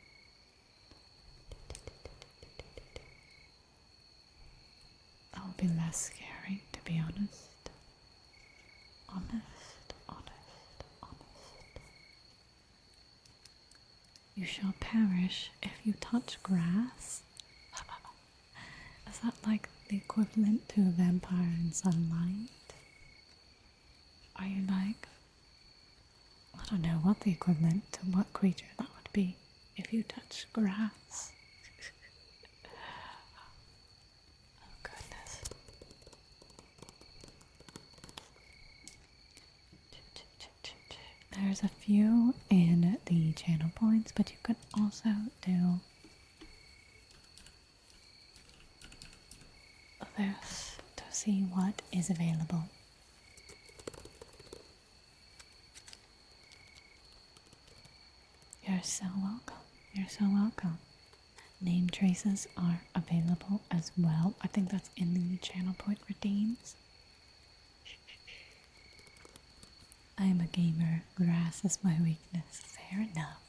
be less scary, to be honest. Honest, honest, honest. You shall perish if you touch grass. Is that like the equivalent to a vampire in sunlight? Are you like, I don't know what the equivalent to what creature that would be if you touch grass? Oh goodness. There's a few in the channel points, but you could also do this to see what is available. You're so welcome. You're so welcome. Name traces are available as well. I think that's in the channel point redeems. I am a gamer. Grass is my weakness. Fair enough.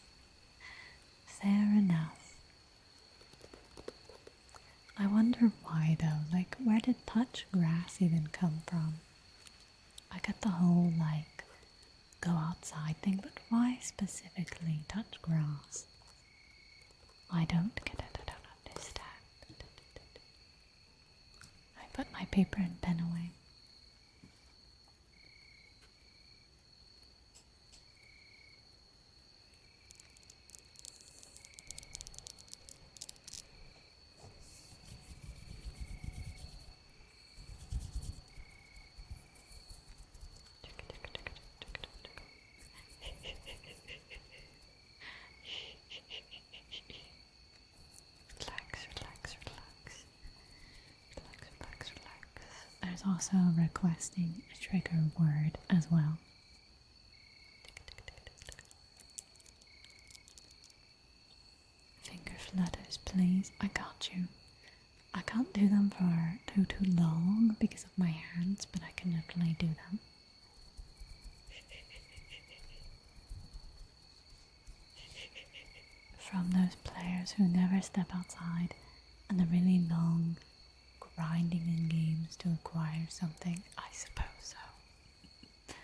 Fair enough. I wonder why though. Like, where did touch grass even come from? I get the whole like go outside thing, but why specifically touch grass? I don't get it. I don't understand. I put my paper and pen away. Relax, relax, relax. Relax, relax, relax. There's also requesting a trigger word as well. Finger flutters, please. I got you. I can't do them for too long because of my hands, but I can definitely do them. From those players who never step outside and the really long grinding in games to acquire something, I suppose so.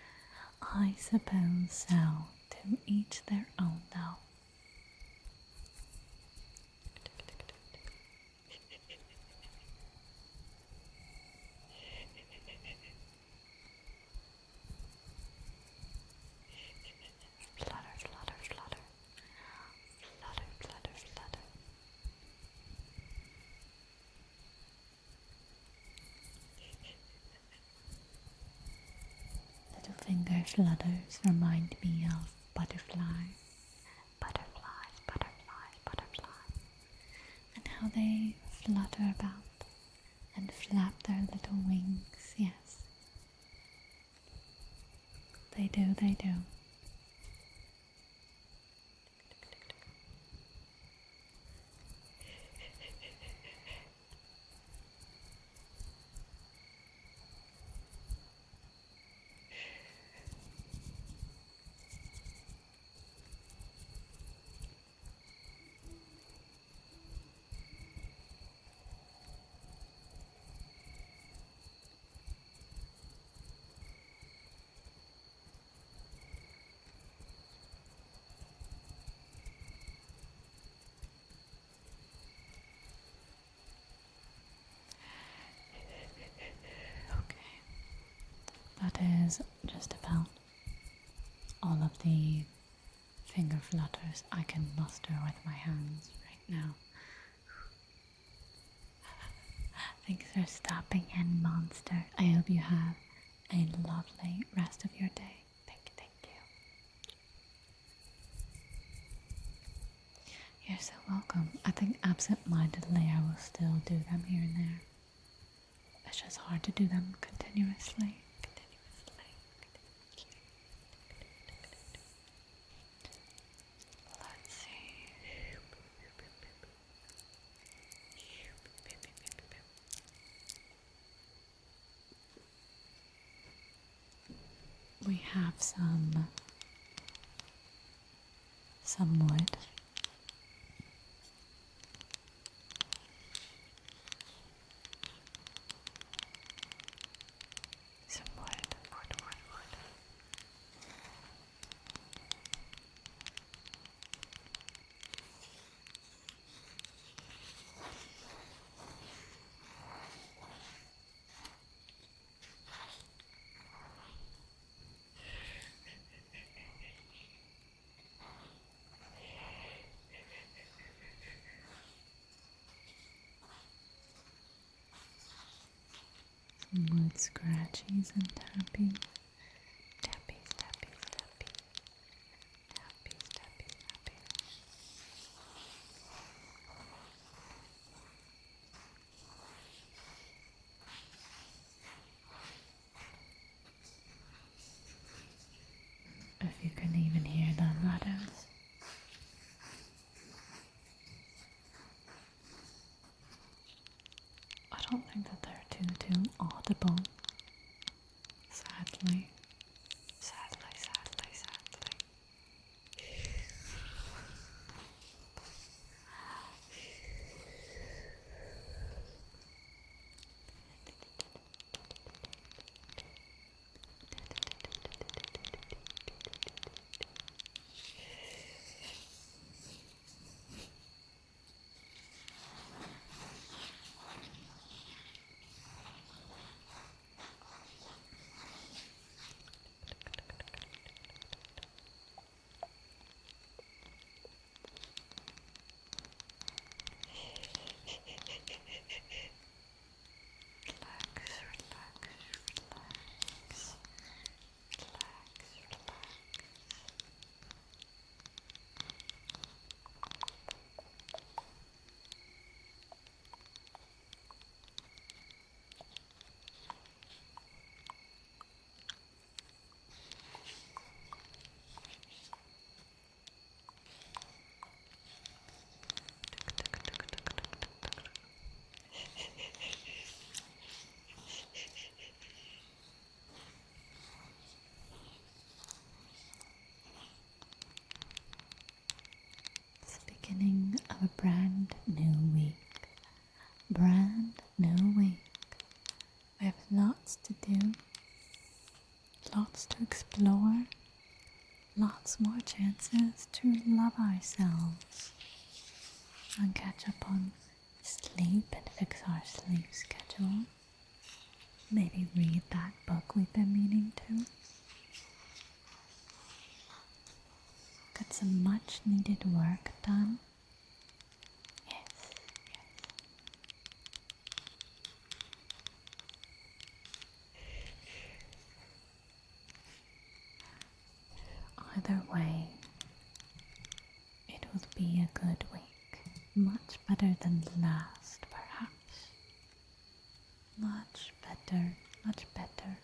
I suppose so. To each their own though. Flutter, flutter, flutter. Flutter, flutter, flutter. Little finger flutters remind me of butterflies. Butterflies, butterflies, butterflies. And how they flutter about and flap their little wings, yes. They do, they do. That is just about all of the finger flutters I can muster with my hands right now. Thanks for stopping in, Monster. I hope you have a lovely rest of your day. Thank you, thank you. You're so welcome. I think absent-mindedly I will still do them here and there. It's just hard to do them continuously. Let's see. We have some wood. scratchies and tappies. Tappies, tappies, tappies. Tappies, tappies, tappies. If you can even hear them, that is. I don't think that they're too audible. Sadly. Sadly, sadly, sadly. Relax, relax, relax. Relax, relax. It's the beginning of a brand new week. Brand new week. We have lots to do, lots to explore, lots more chances to love ourselves and catch up on sleep and fix our sleep schedule. Maybe read that book we've been meaning to. Get some much needed work done. Yes, yes. Either way, it will be a good week. Much better than the last, perhaps. Much better, much better.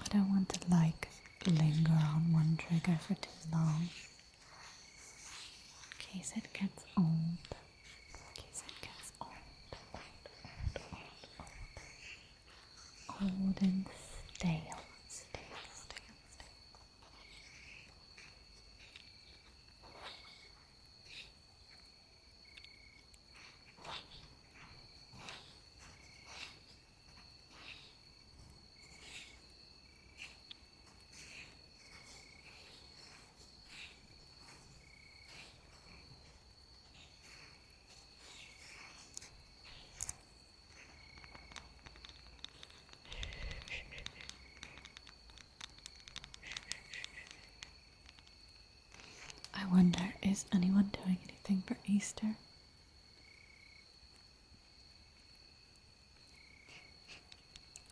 I don't want to linger on one trigger for too long. In case it gets old. In case it gets old. Old and stale. Stale. I wonder, is anyone doing anything for Easter?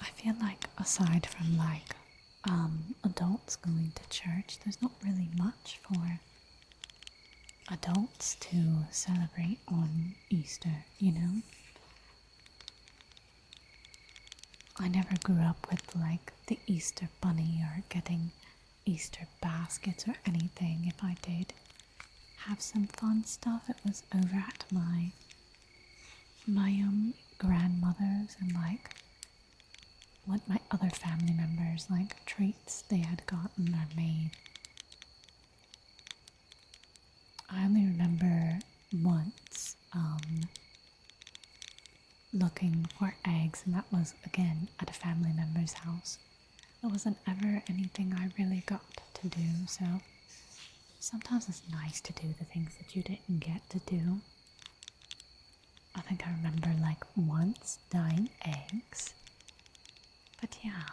I feel like aside from adults going to church, there's not really much for adults to celebrate on Easter, you know? I never grew up with like the Easter bunny or getting Easter baskets or anything. If I did have some fun stuff, it was over at my grandmother's, and like what my other family members like treats they had gotten or made. I only remember once looking for eggs, and that was again at a family member's house. It wasn't ever anything I really got to do, so sometimes it's nice to do the things that you didn't get to do. I think I remember like once dyeing eggs, but yeah.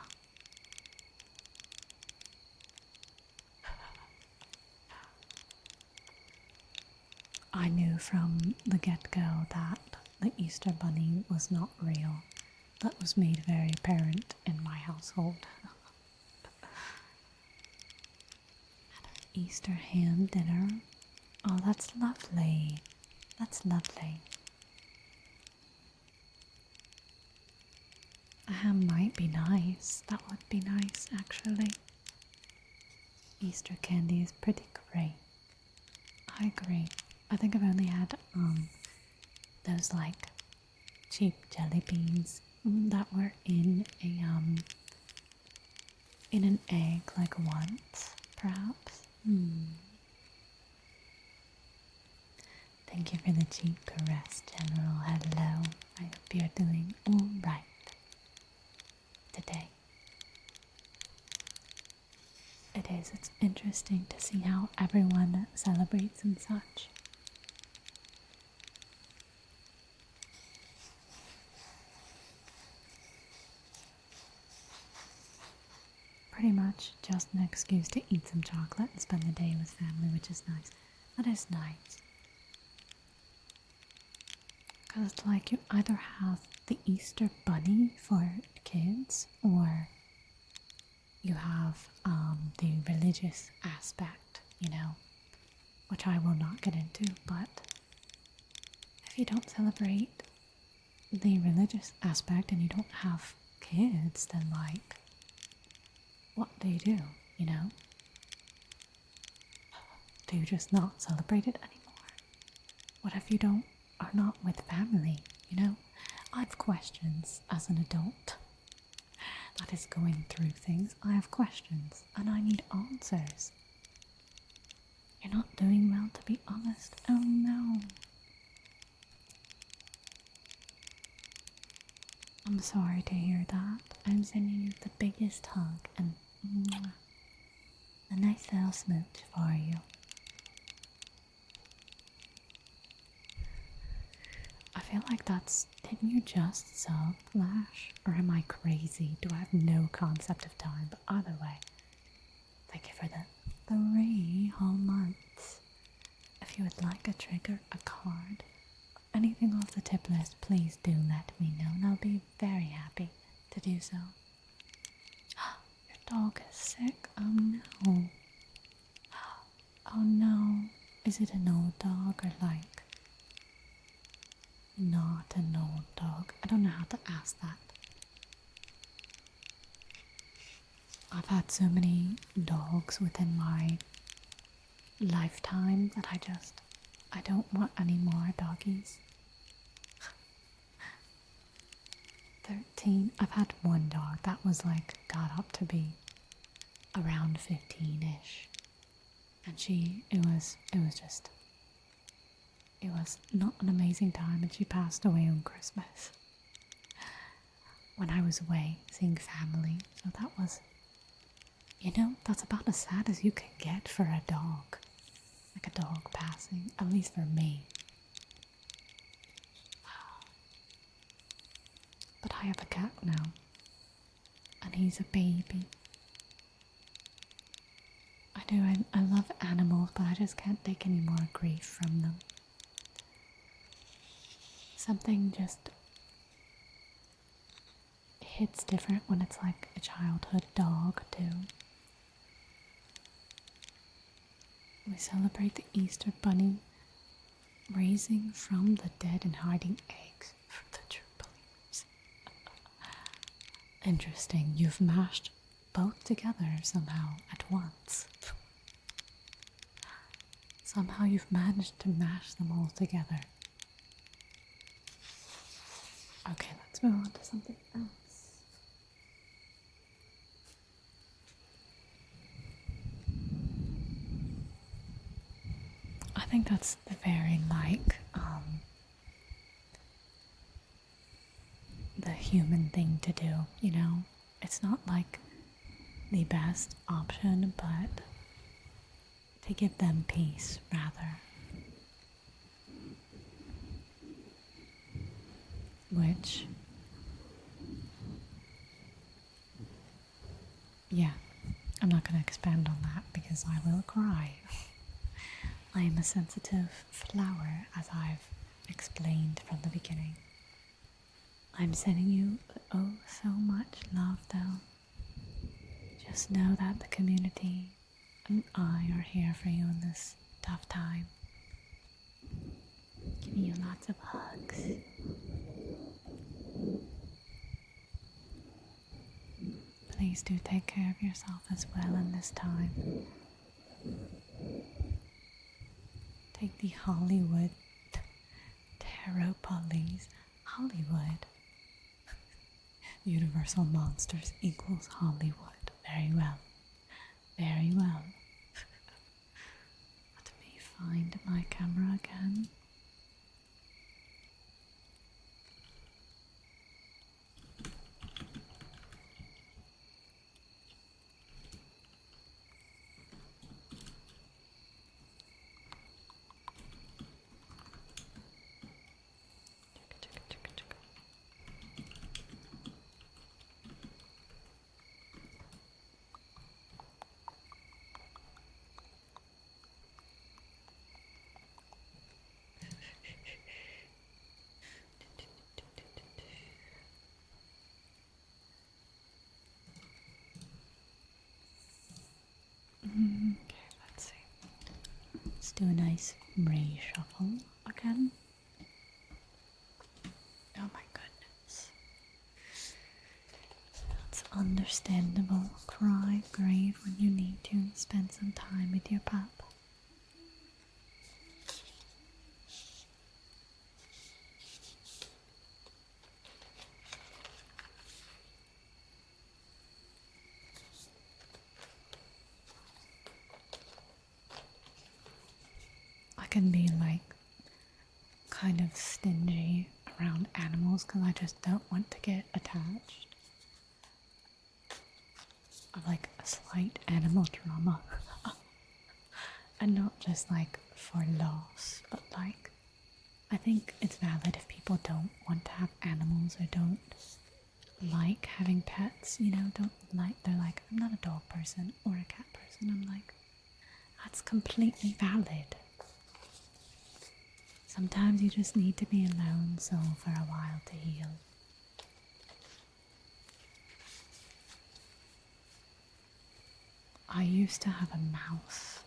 I knew from the get-go that the Easter Bunny was not real. That was made very apparent in my household. At our Easter ham dinner. Oh, that's lovely. That's lovely. A ham might be nice. That would be nice, actually. Easter candy is pretty great. I agree. I think I've only had those like cheap jelly beans that were in a in an egg like once, perhaps. Thank you for the cheap caress, General. Hello. I hope you're doing all right today. It's interesting to see how everyone celebrates and such. Pretty much just an excuse to eat some chocolate and spend the day with family, which is nice. That is nice. Because it's like you either have the Easter Bunny for kids, or you have the religious aspect, which I will not get into, but if you don't celebrate the religious aspect and you don't have kids, then like, what do you do, Do you just not celebrate it anymore? What if you are not with family, I have questions as an adult that is going through things. I have questions and I need answers. You're not doing well, to be honest. Oh no. I'm sorry to hear that. I'm sending you the biggest hug and a nice little smooch for you. I feel like didn't you just sub Flash? Or am I crazy? Do I have no concept of time? But either way, thank you for the 3 whole months. If you would like a trigger, a card, anything off the tip list, please do let me know and I'll be very happy to do so. Your dog is sick. Oh no. Oh no. Is it an old dog or like not an old dog? I don't know how to ask that. I've had so many dogs within my lifetime that I don't want any more doggies. 13. I've had one dog that was like got up to be around 15-ish. And it was not an amazing time, and she passed away on Christmas when I was away seeing family. So that was, that's about as sad as you can get for a dog. Like a dog passing, at least for me. But I have a cat now, and he's a baby. I love animals, but I just can't take any more grief from them. Something just hits different when it's like a childhood dog too. We celebrate the Easter Bunny raising from the dead and hiding eggs for the true believers. Interesting. You've mashed both together somehow at once. Somehow you've managed to mash them all together. Okay, let's move on to something else. I think that's the very the human thing to do, you know? It's not like the best option, but to give them peace rather. Which, yeah, I'm not going to expand on that because I will cry. I am a sensitive flower, as I've explained from the beginning. I'm sending you oh so much love, though. Just know that the community and I are here for you in this tough time. Giving you lots of hugs. Please do take care of yourself as well in this time. Take the Hollywood Tarot Police. Hollywood. Universal Monsters equals Hollywood. Very well. Very well. Let me find my camera again. Okay, let's see. Let's do a nice reshuffle again. Oh my goodness. It's understandable. Cry, grieve when you need to. Spend some time with your pup. I can be like kind of stingy around animals because I just don't want to get attached. Of like a slight animal trauma. And not just like for loss, but like I think it's valid if people don't want to have animals or don't like having pets, you know, they're like, I'm not a dog person or a cat person. I'm like, that's completely valid. Sometimes you just need to be alone soul for a while to heal. I used to have a mouse.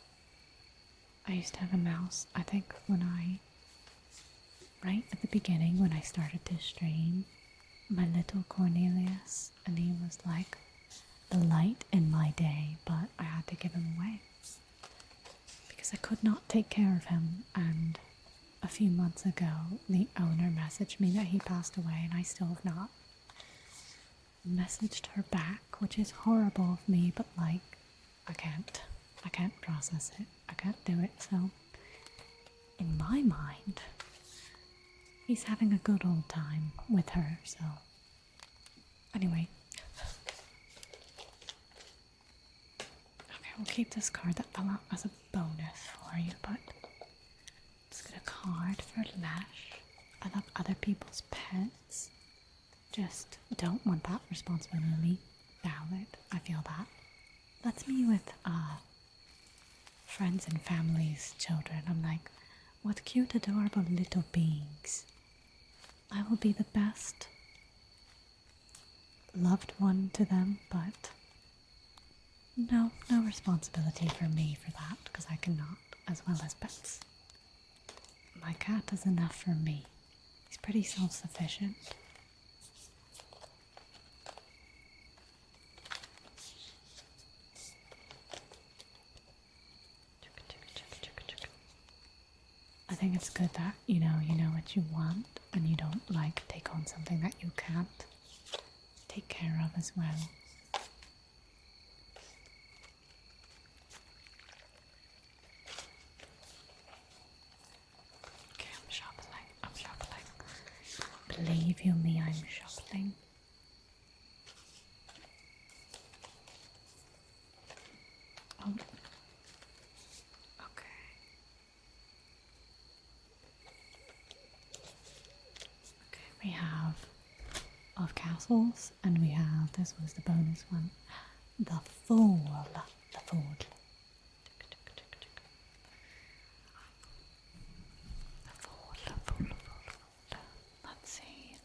I think right at the beginning when I started to stream, my little Cornelius, and he was like the light in my day, but I had to give him away because I could not take care of him. And a few months ago, the owner messaged me that he passed away, and I still have not messaged her back, which is horrible of me, but like, I can't process it. I can't do it. So, in my mind, he's having a good old time with her. So, anyway, okay, we'll keep this card that fell out as a bonus for you, but let's get a card for Lash. I love other people's pets. Just don't want that responsibility. Valid. I feel that. That's me with friends and families, children. I'm like, what cute, adorable little beings. I will be the best loved one to them, but no responsibility for me for that, because I cannot, as well as pets. My cat is enough for me. He's pretty self-sufficient. think it's good that you know what you want and you don't like take on something that you can't take care of as well. Okay, I'm shuffling. I'm shuffling. Believe you me, I'm shuffling. Oh. Okay. Okay, we have of castles, and we have, this was the bonus one, the Fool. The Fool.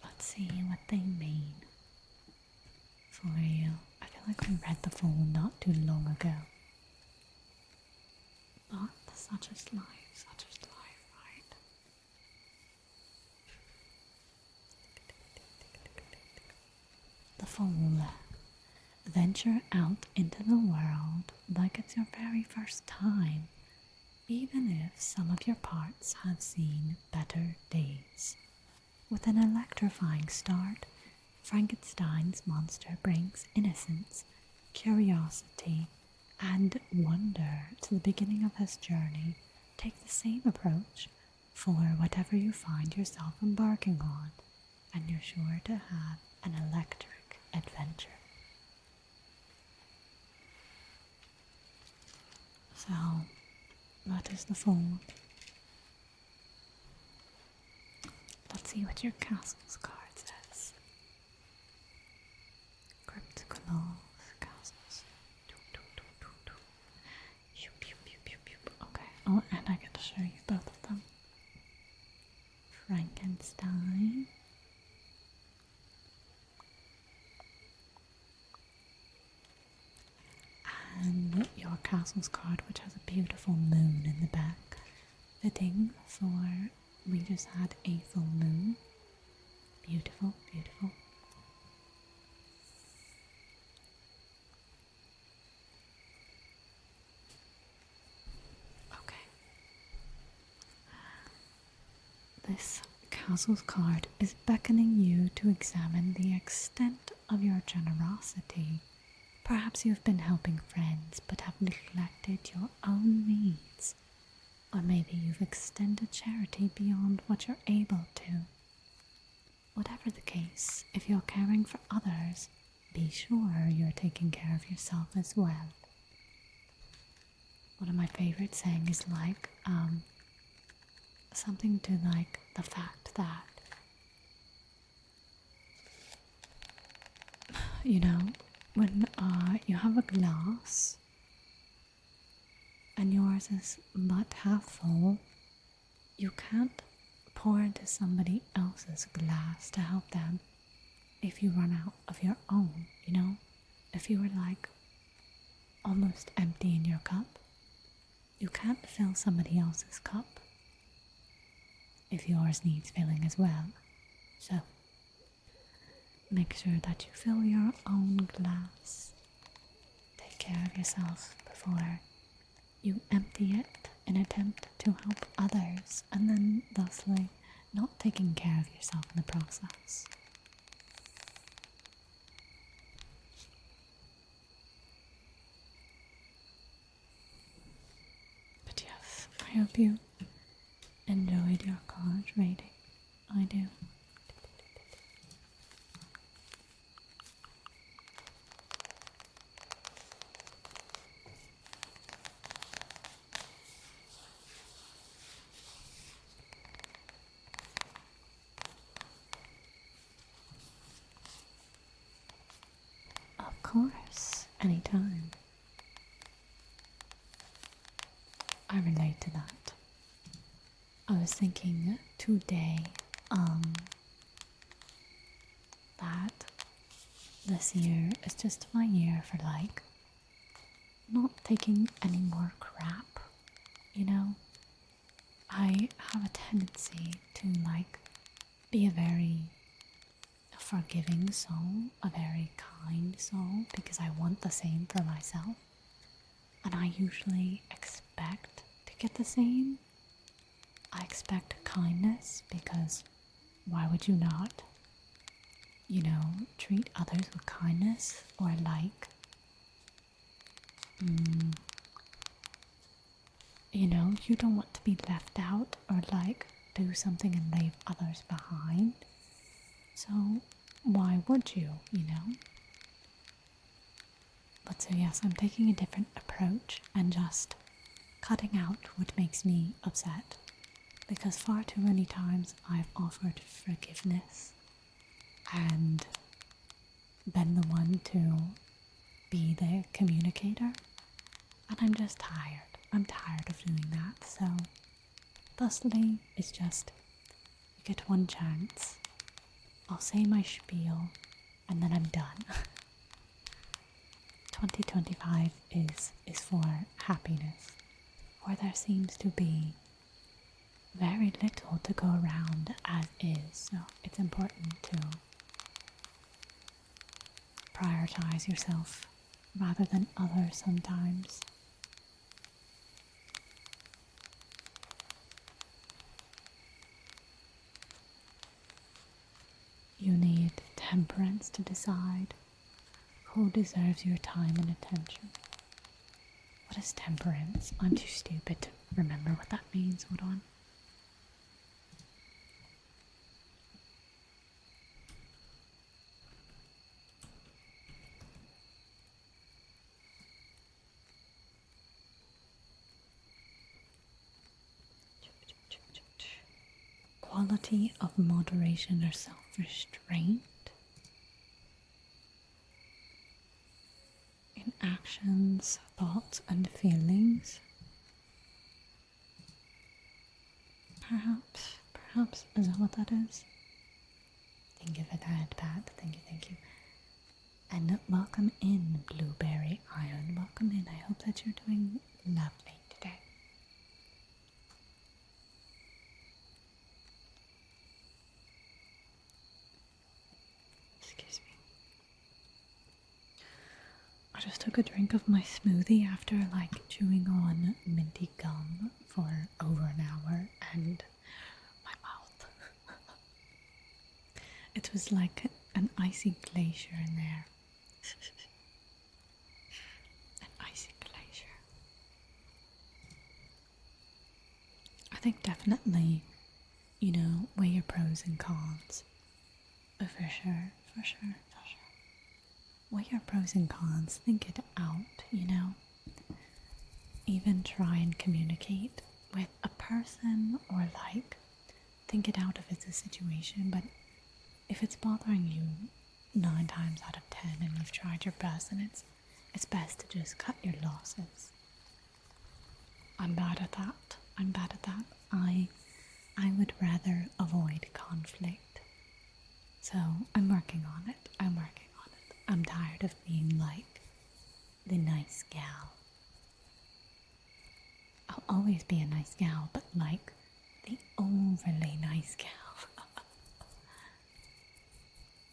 Let's see what they mean for you. I feel like I read the Fool not too long ago. But such is life, right? The Fool. Venture out into the world like it's your very first time, even if some of your parts have seen better days. With an electrifying start, Frankenstein's monster brings innocence, curiosity, and wonder to the beginning of his journey. Take the same approach for whatever you find yourself embarking on, and you're sure to have an electric adventure. So, what is the Fool? Let's see what your castle's card says. Cryptical castles. Okay. Oh, and I get to show you both of them. Frankenstein. And your castle's card, which has a beautiful moon in the back. Fitting for, we just had a full moon. Beautiful, beautiful. Okay. This castle's card is beckoning you to examine the extent of your generosity. Perhaps you've been helping friends but have neglected your own needs. Or maybe you've extended charity beyond what you're able to. Whatever the case, if you're caring for others, be sure you're taking care of yourself as well. One of my favorite sayings is like, something to like the fact that, when you have a glass and yours is but half full, you can't pour into somebody else's glass to help them if you run out of your own, If you were like almost empty in your cup, you can't fill somebody else's cup if yours needs filling as well. So, make sure that you fill your own glass. Take care of yourself before you empty it in an attempt to help others, and then thusly not taking care of yourself in the process. But yes, I hope you enjoyed your card reading. I do. Of course, anytime. I relate to that. I was thinking today, that this year is just my year for like not taking any more crap, I have a tendency to like be a very forgiving soul, a very kind soul, because I want the same for myself. And I usually expect to get the same. I expect kindness because why would you not? You know, treat others with kindness or like, you know, you don't want to be left out or like do something and leave others behind. So why would you, you know? But so yes, I'm taking a different approach and just cutting out what makes me upset. Because far too many times I've offered forgiveness and been the one to be the communicator. And I'm just tired. I'm tired of doing that. So, thusly, it's just you get one chance. I'll say my spiel and then I'm done. 2025 is for happiness, where there seems to be very little to go around as is, so it's important to prioritize yourself rather than others sometimes. You need temperance to decide who deserves your time and attention. What is temperance? I'm too stupid to remember what that means. Hold on. Quality of moderation or self-restraint in actions, thoughts, and feelings. Perhaps, is that what that is? Thank you for that, Pat. Thank you. And welcome in, Blueberry Iron. Welcome in. I hope that you're doing lovely today. Excuse me. I just took a drink of my smoothie after like chewing on minty gum for over an hour and my mouth. It was like an icy glacier in there. An icy glacier. I think definitely, you know, weigh your pros and cons. But for sure. Weigh your pros and cons, think it out, you know. Even try and communicate with a person or like think it out if it's a situation, but if it's bothering you 9 times out of 10 and you've tried your best, then it's best to just cut your losses. I'm bad at that. I would rather avoid conflict. So I'm working on it. I'm tired of being like the nice gal. I'll always be a nice gal, but like the overly nice gal.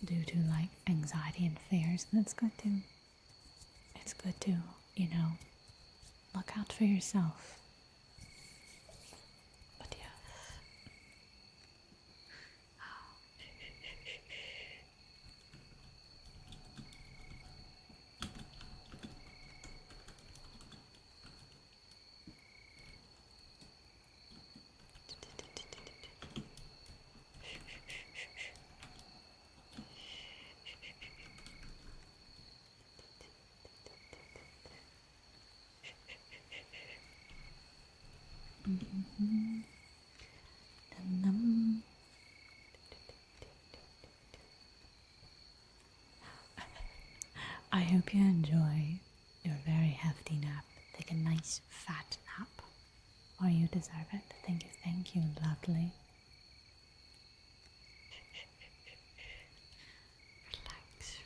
Due to like anxiety and fears, and it's good to, you know, look out for yourself. But yes. I hope you enjoy your very hefty nap. Take a nice fat nap, or you deserve it. Thank you, lovely. Relax.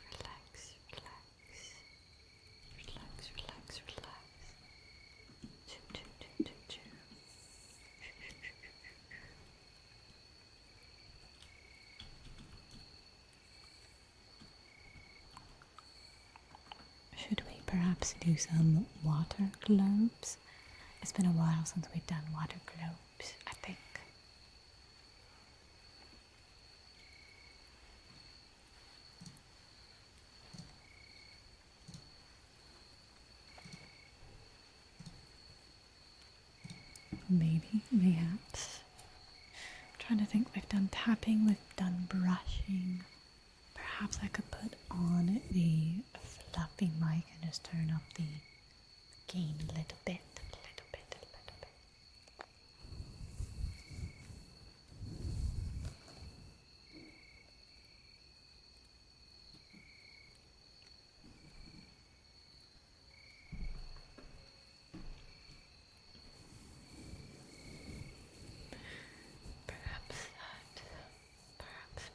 Choo. Should we perhaps do some water globes? It's been a while since we've done water globes, I think. Maybe, mayhaps. I'm trying to think. We've done tapping, we've done brushing. Perhaps I could put on the fluffy mic and just turn up the gain a little bit, a little bit, a little bit. Perhaps that. Perhaps.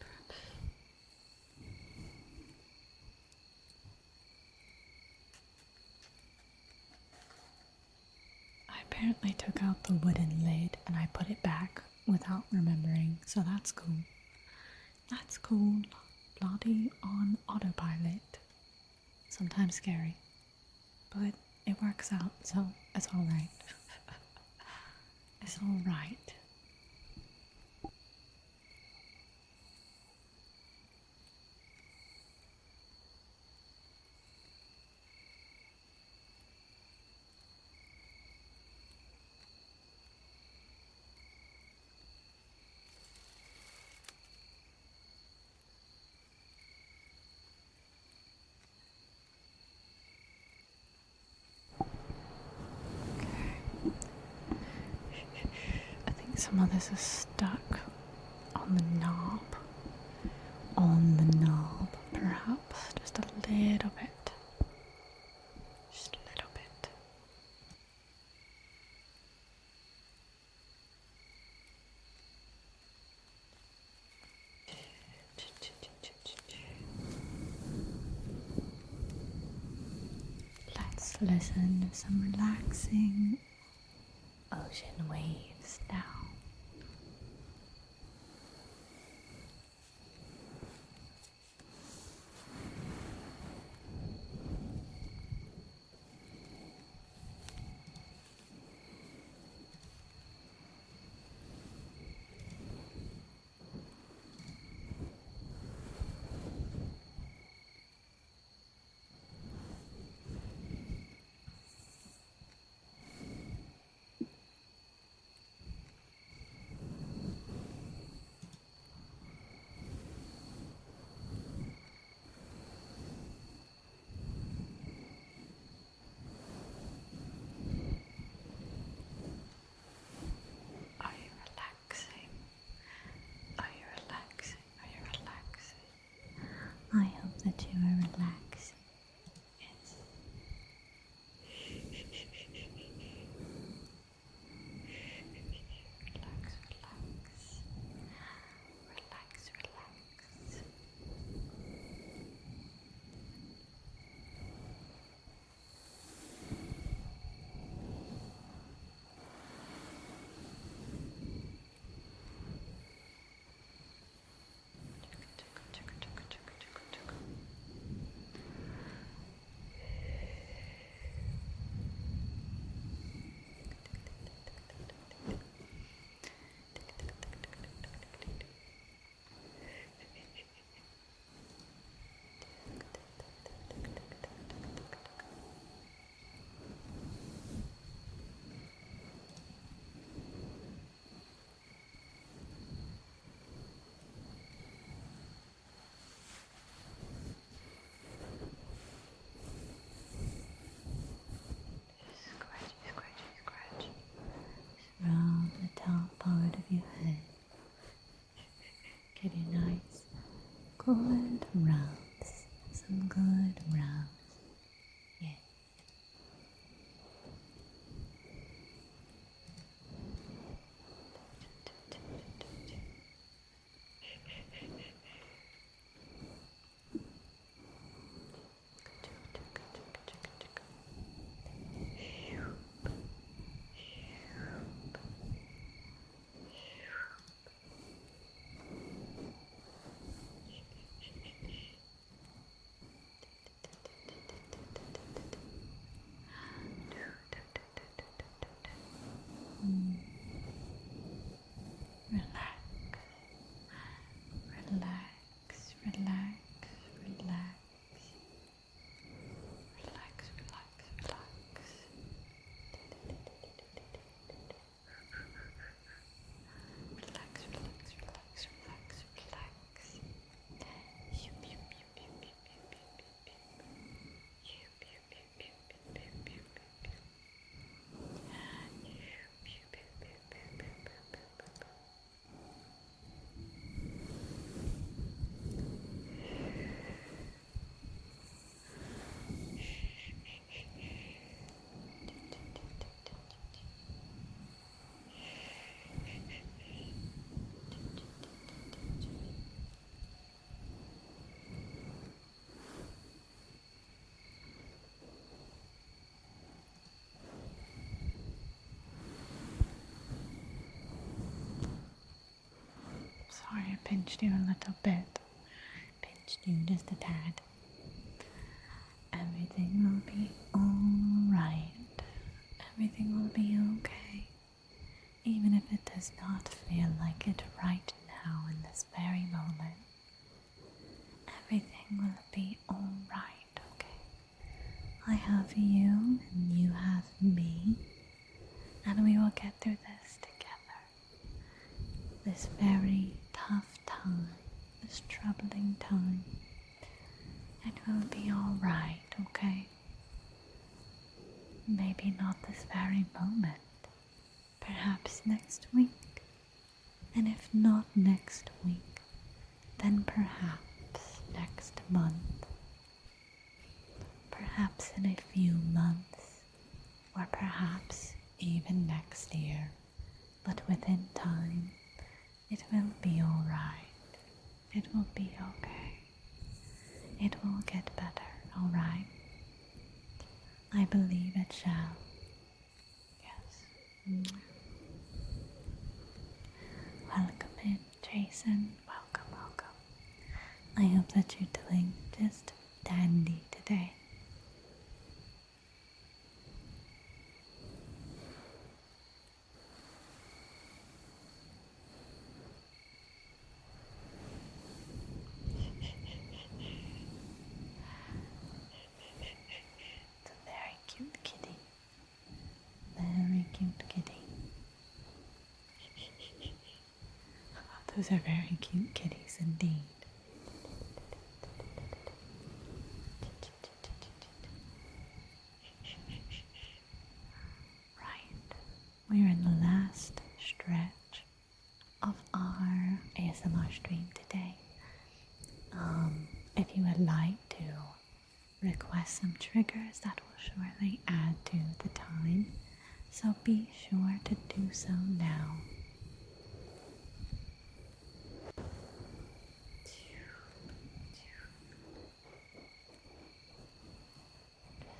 I apparently took out the wooden lid and I put it back without remembering, so that's cool. That's cool. Bloody on autopilot. Sometimes scary, but it works out, so it's alright. It's alright. I think some of this is stuck on the knob. On the knob, perhaps. Just a little bit. Just a little bit. Let's listen to some relaxing ocean waves now. Are you relaxing? Are you relaxing? Are you relaxing? I hope that you are relaxing. Yes. Relax, relax. Relax, relax. Scratchy, scratchy, scratchy. Around the top part of your head. Get you nice, good rubs. Some good rubs. Yeah. Sorry, I pinched you a little bit. Pinched you just a tad. Everything will be alright. Everything will be okay. Even if it does not feel like it right now in this very moment. Everything will be alright, okay? I have you and you have me. And we will get through this together. This very tough time. This troubling time. It will be alright, okay? Maybe not this very moment. Perhaps next week. And if not next week, then perhaps next month. Perhaps in a few months. Or perhaps even next year. But within time, it will be alright. It will be okay. It will get better, alright? I believe it shall. Yes. Welcome in, Jason. Welcome, welcome. I hope that you're doing just dandy today. It's a very cute kitty. Very cute kitty. Those are very cute kitties indeed. Right. We're in the last stretch of our ASMR stream today. If you would like to request some triggers, that will surely add to the time, so be sure to do so now.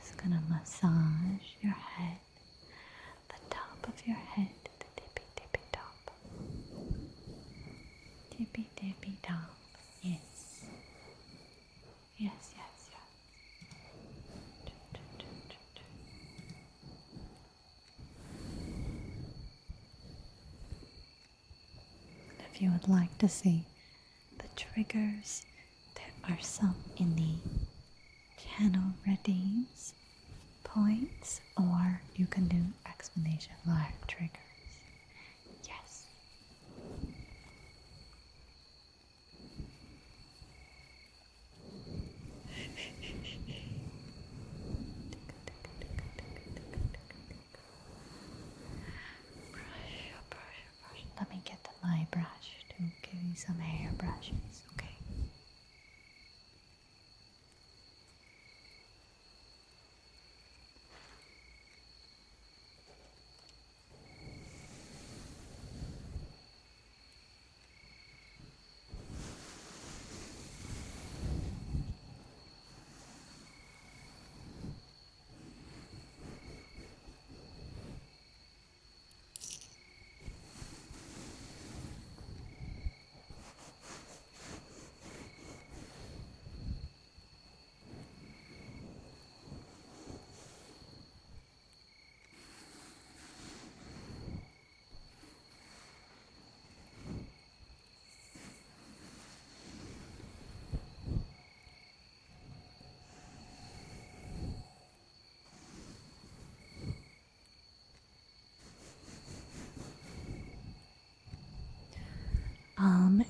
Just gonna massage your head, the top of your head, the tippy tippy top. Tippy tippy top. Yes. Yes, yes, yes. If you would like to see the triggers, there are some in the channel redeems points, or you can do explanation mark triggers. Yes. Let me get my brush to give you some hair brushes, okay?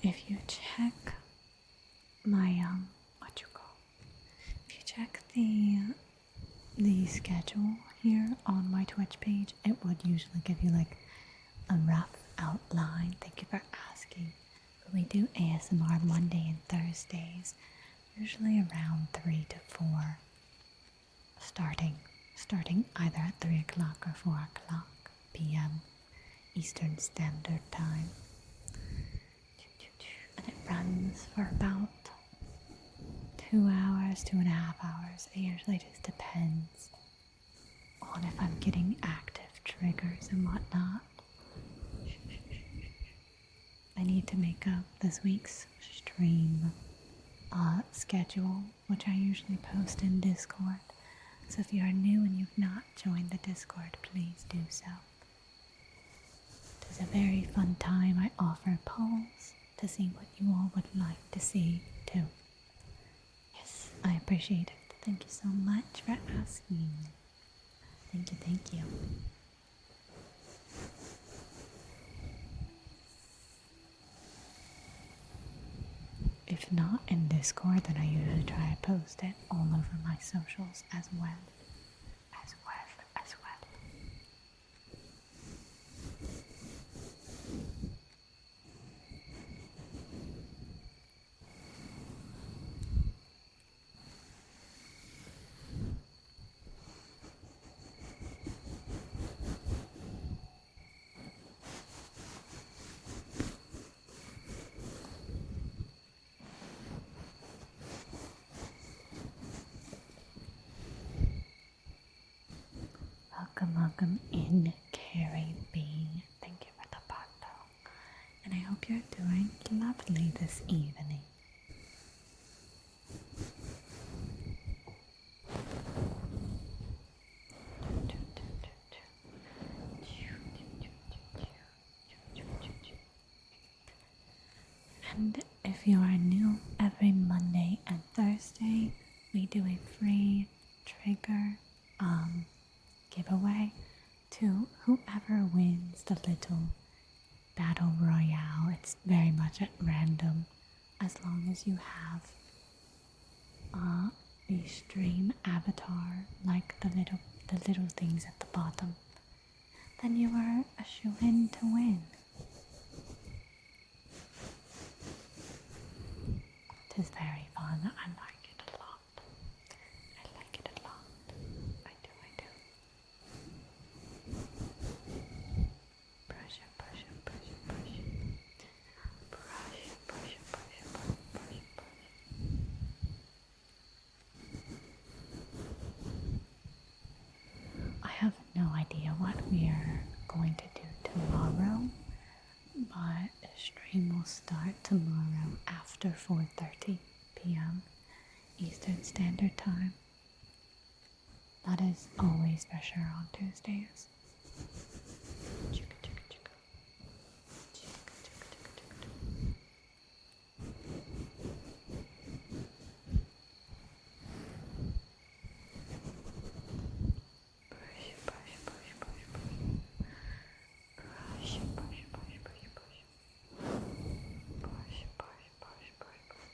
If you check my if you check the schedule here on my Twitch page, it would usually give you like a rough outline. Thank you for asking. We do ASMR Monday and Thursdays, usually around 3 to 4, starting either at 3 o'clock or 4 o'clock p.m. Eastern Standard Time. And it runs for about 2 hours, 2.5 hours. It usually just depends on if I'm getting active triggers and whatnot. And need to make up this week's stream schedule, which I usually post in Discord. So if you are new and you've not joined the Discord, please do so. It is a very fun time. I offer polls to see what you all would like to see too. Yes, I appreciate it. Thank you so much for asking. Thank you, thank you. If not in Discord, then I usually try to post it all over my socials as well. Welcome in, Carrie B. Thank you for the bottle. And I hope you're doing lovely this evening. And if you are new, every Monday and Thursday we do a free trigger giveaway to whoever wins the little battle royale. It's very much at random, as long as you have the stream avatar, like the little things at the bottom, then you are a shoo-in to win. It is very fun. I like it a lot. I like it a lot. I do. Brush it, brush it, brush it, brush it. Brush it, brush it, brush it, brush it, brush it, brush it. I have no idea what we are going to do tomorrow, but the stream will start tomorrow after 4:30 p.m. Eastern Standard Time. That is always for sure on Tuesdays. Chicka, chicka, chicka. Chicka, chicka, chicka, chicka, chicka. Brush it, brush it, brush it, brush it, brush it. Brush it, brush it, brush it, brush it, brush it. Brush it, brush it, brush it, brush it, brush it.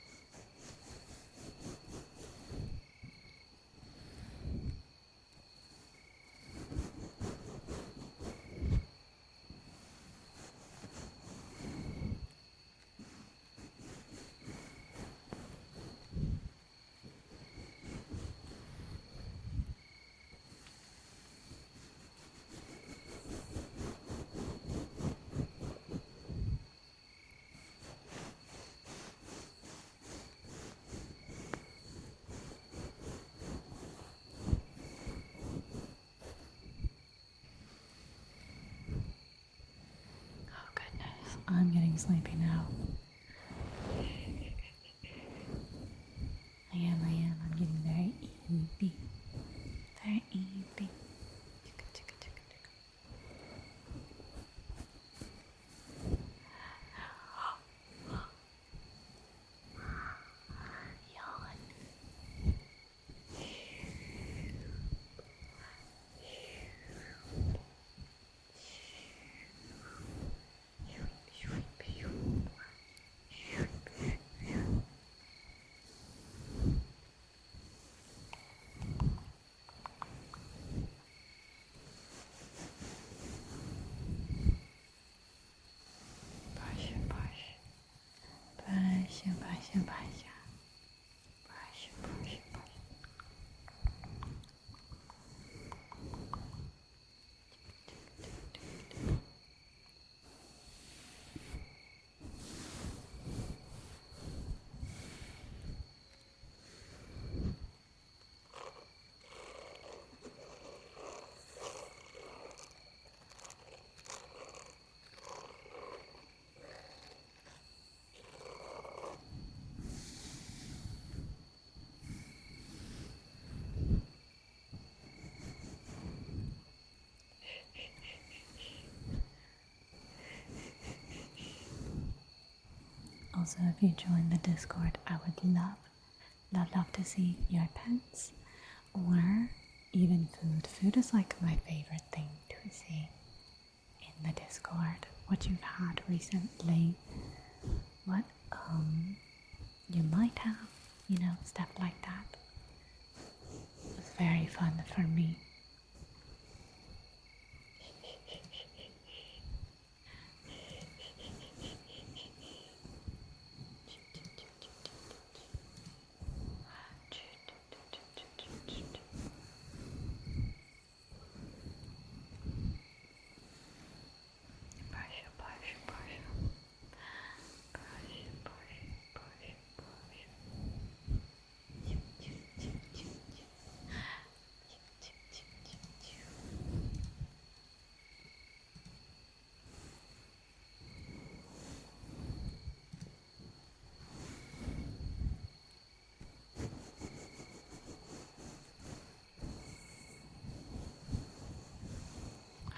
Oh goodness, I'm getting sleepy now. I am. I'm getting very sleepy. Very sleepy. Chicka, chicka, chicka, chicka. Yawn. Brush it, brush it. Brush it, brush it, brush it. Brush it, brush it, brush it. Also, if you join the Discord, I would love to see your pets or even food. Food is like my favorite thing to see in the Discord. What you've had recently, what you might have, stuff like that. It was very fun for me.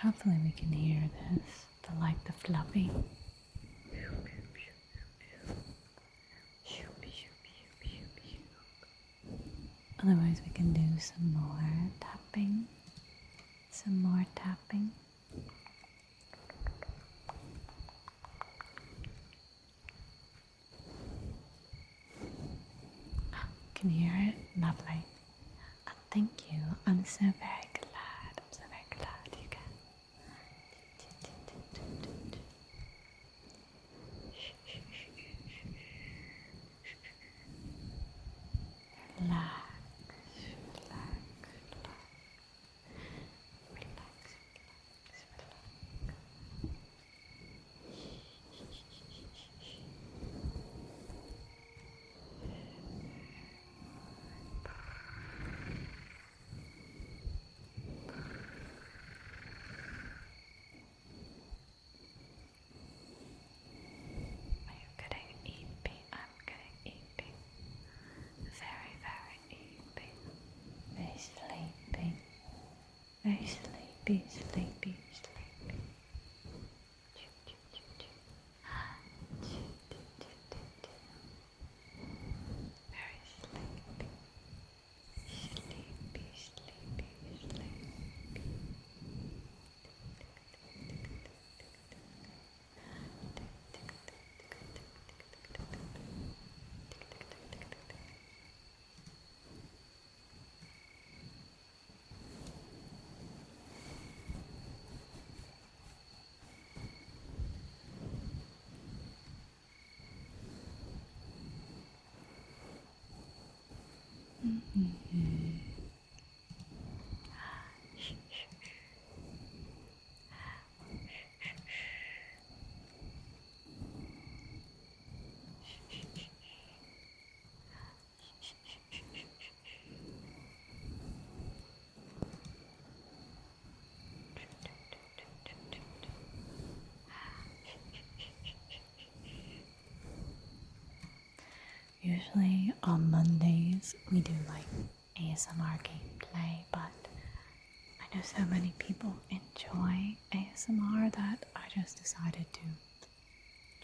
Hopefully we can hear this, the fluffy. Otherwise we can do some more tapping. Can you hear it? Lovely. Thank you. I'm so very glad. You can. Relax. Very sleepy. Usually on Mondays we do like ASMR gameplay, but I know so many people enjoy ASMR that I just decided to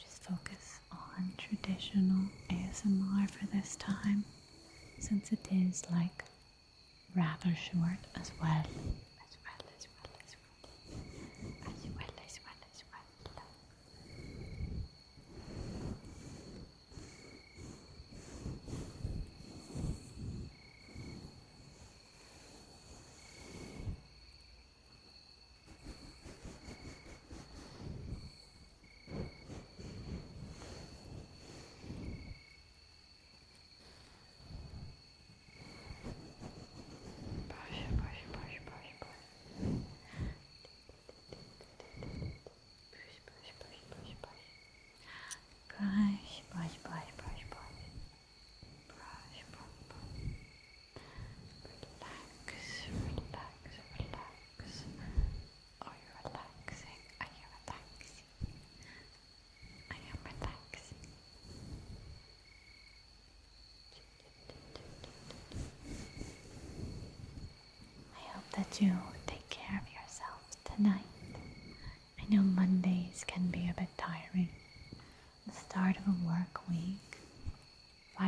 just focus on traditional ASMR for this time, since it is like rather short as well. That you take care of yourself tonight. I know Mondays can be a bit tiring. The start of a work week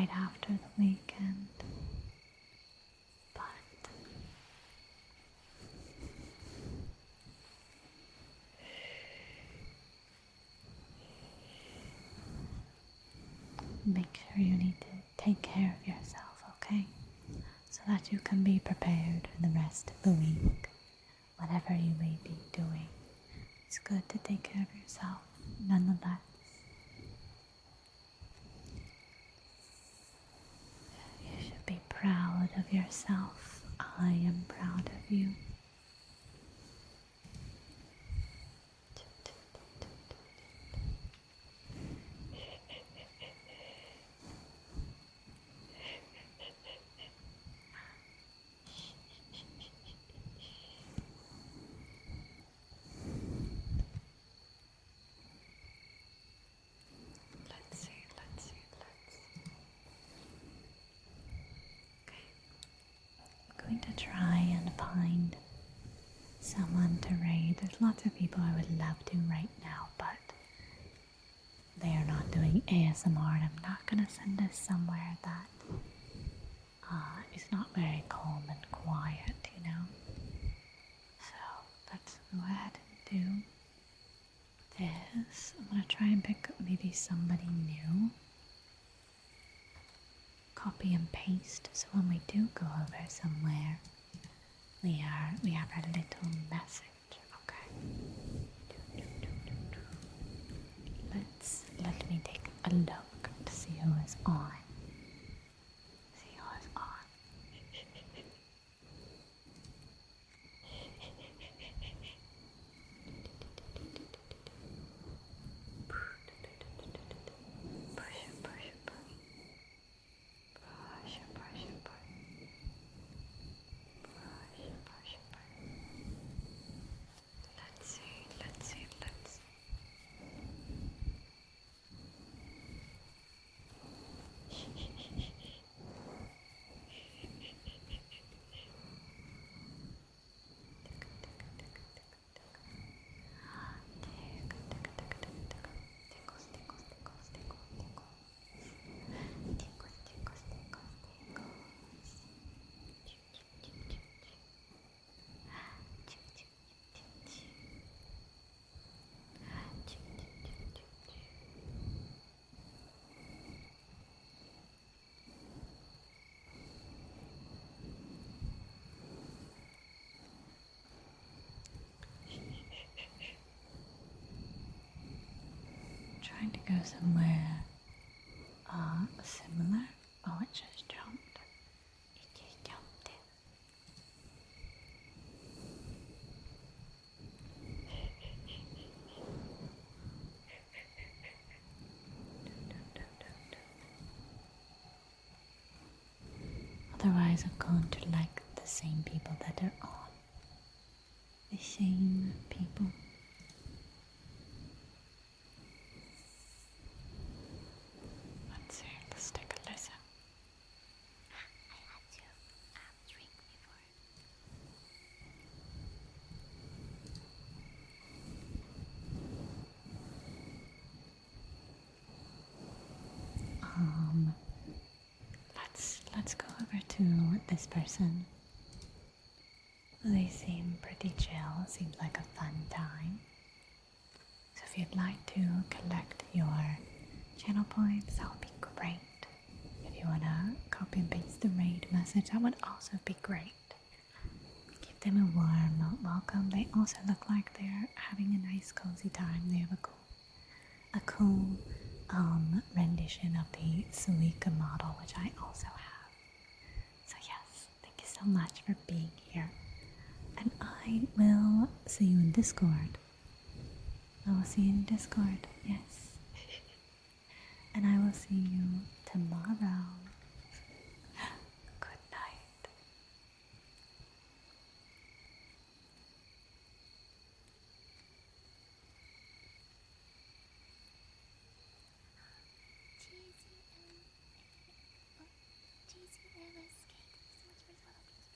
right after the weekend. But make sure you need to take care of yourself, okay? So that you can be prepared for the rest of the week, whatever you may be doing. It's good to take care of yourself, nonetheless. You should be proud of yourself. I am proud of you. Let's see. Okay. I'm going to try and find someone to raid. There's lots of people I would love to right now, but they are not doing ASMR, and I'm not going to send this somewhere that is not very calm and quiet, you know? So let's go ahead and do this. I'm going to try and pick up maybe somebody new. Copy and paste, so when we do go over somewhere, we have a little message, okay? Let me take a look to see who is on. Let's see. Trying to go somewhere similar. Oh, it just jumped. It just jumped in. Otherwise, I'm going to like the same people that are on. The same people. Let's see, let's take a listen. I had to drink before. Let's go over to this person. They seem pretty chill. Seems like a fun time. So if you'd like to collect your channel points, that would be great. If you wanna copy and paste the raid message, that would also be great. Give them a warm welcome. They also look like they're having a nice cozy time. They have a cool rendition of the Suika model, which I also have. So yes, thank you so much for being here. And I will see you in Discord. I will see you in Discord, yes. And I will see you tomorrow. Good night. Cheesy LSK, thank you so much for following.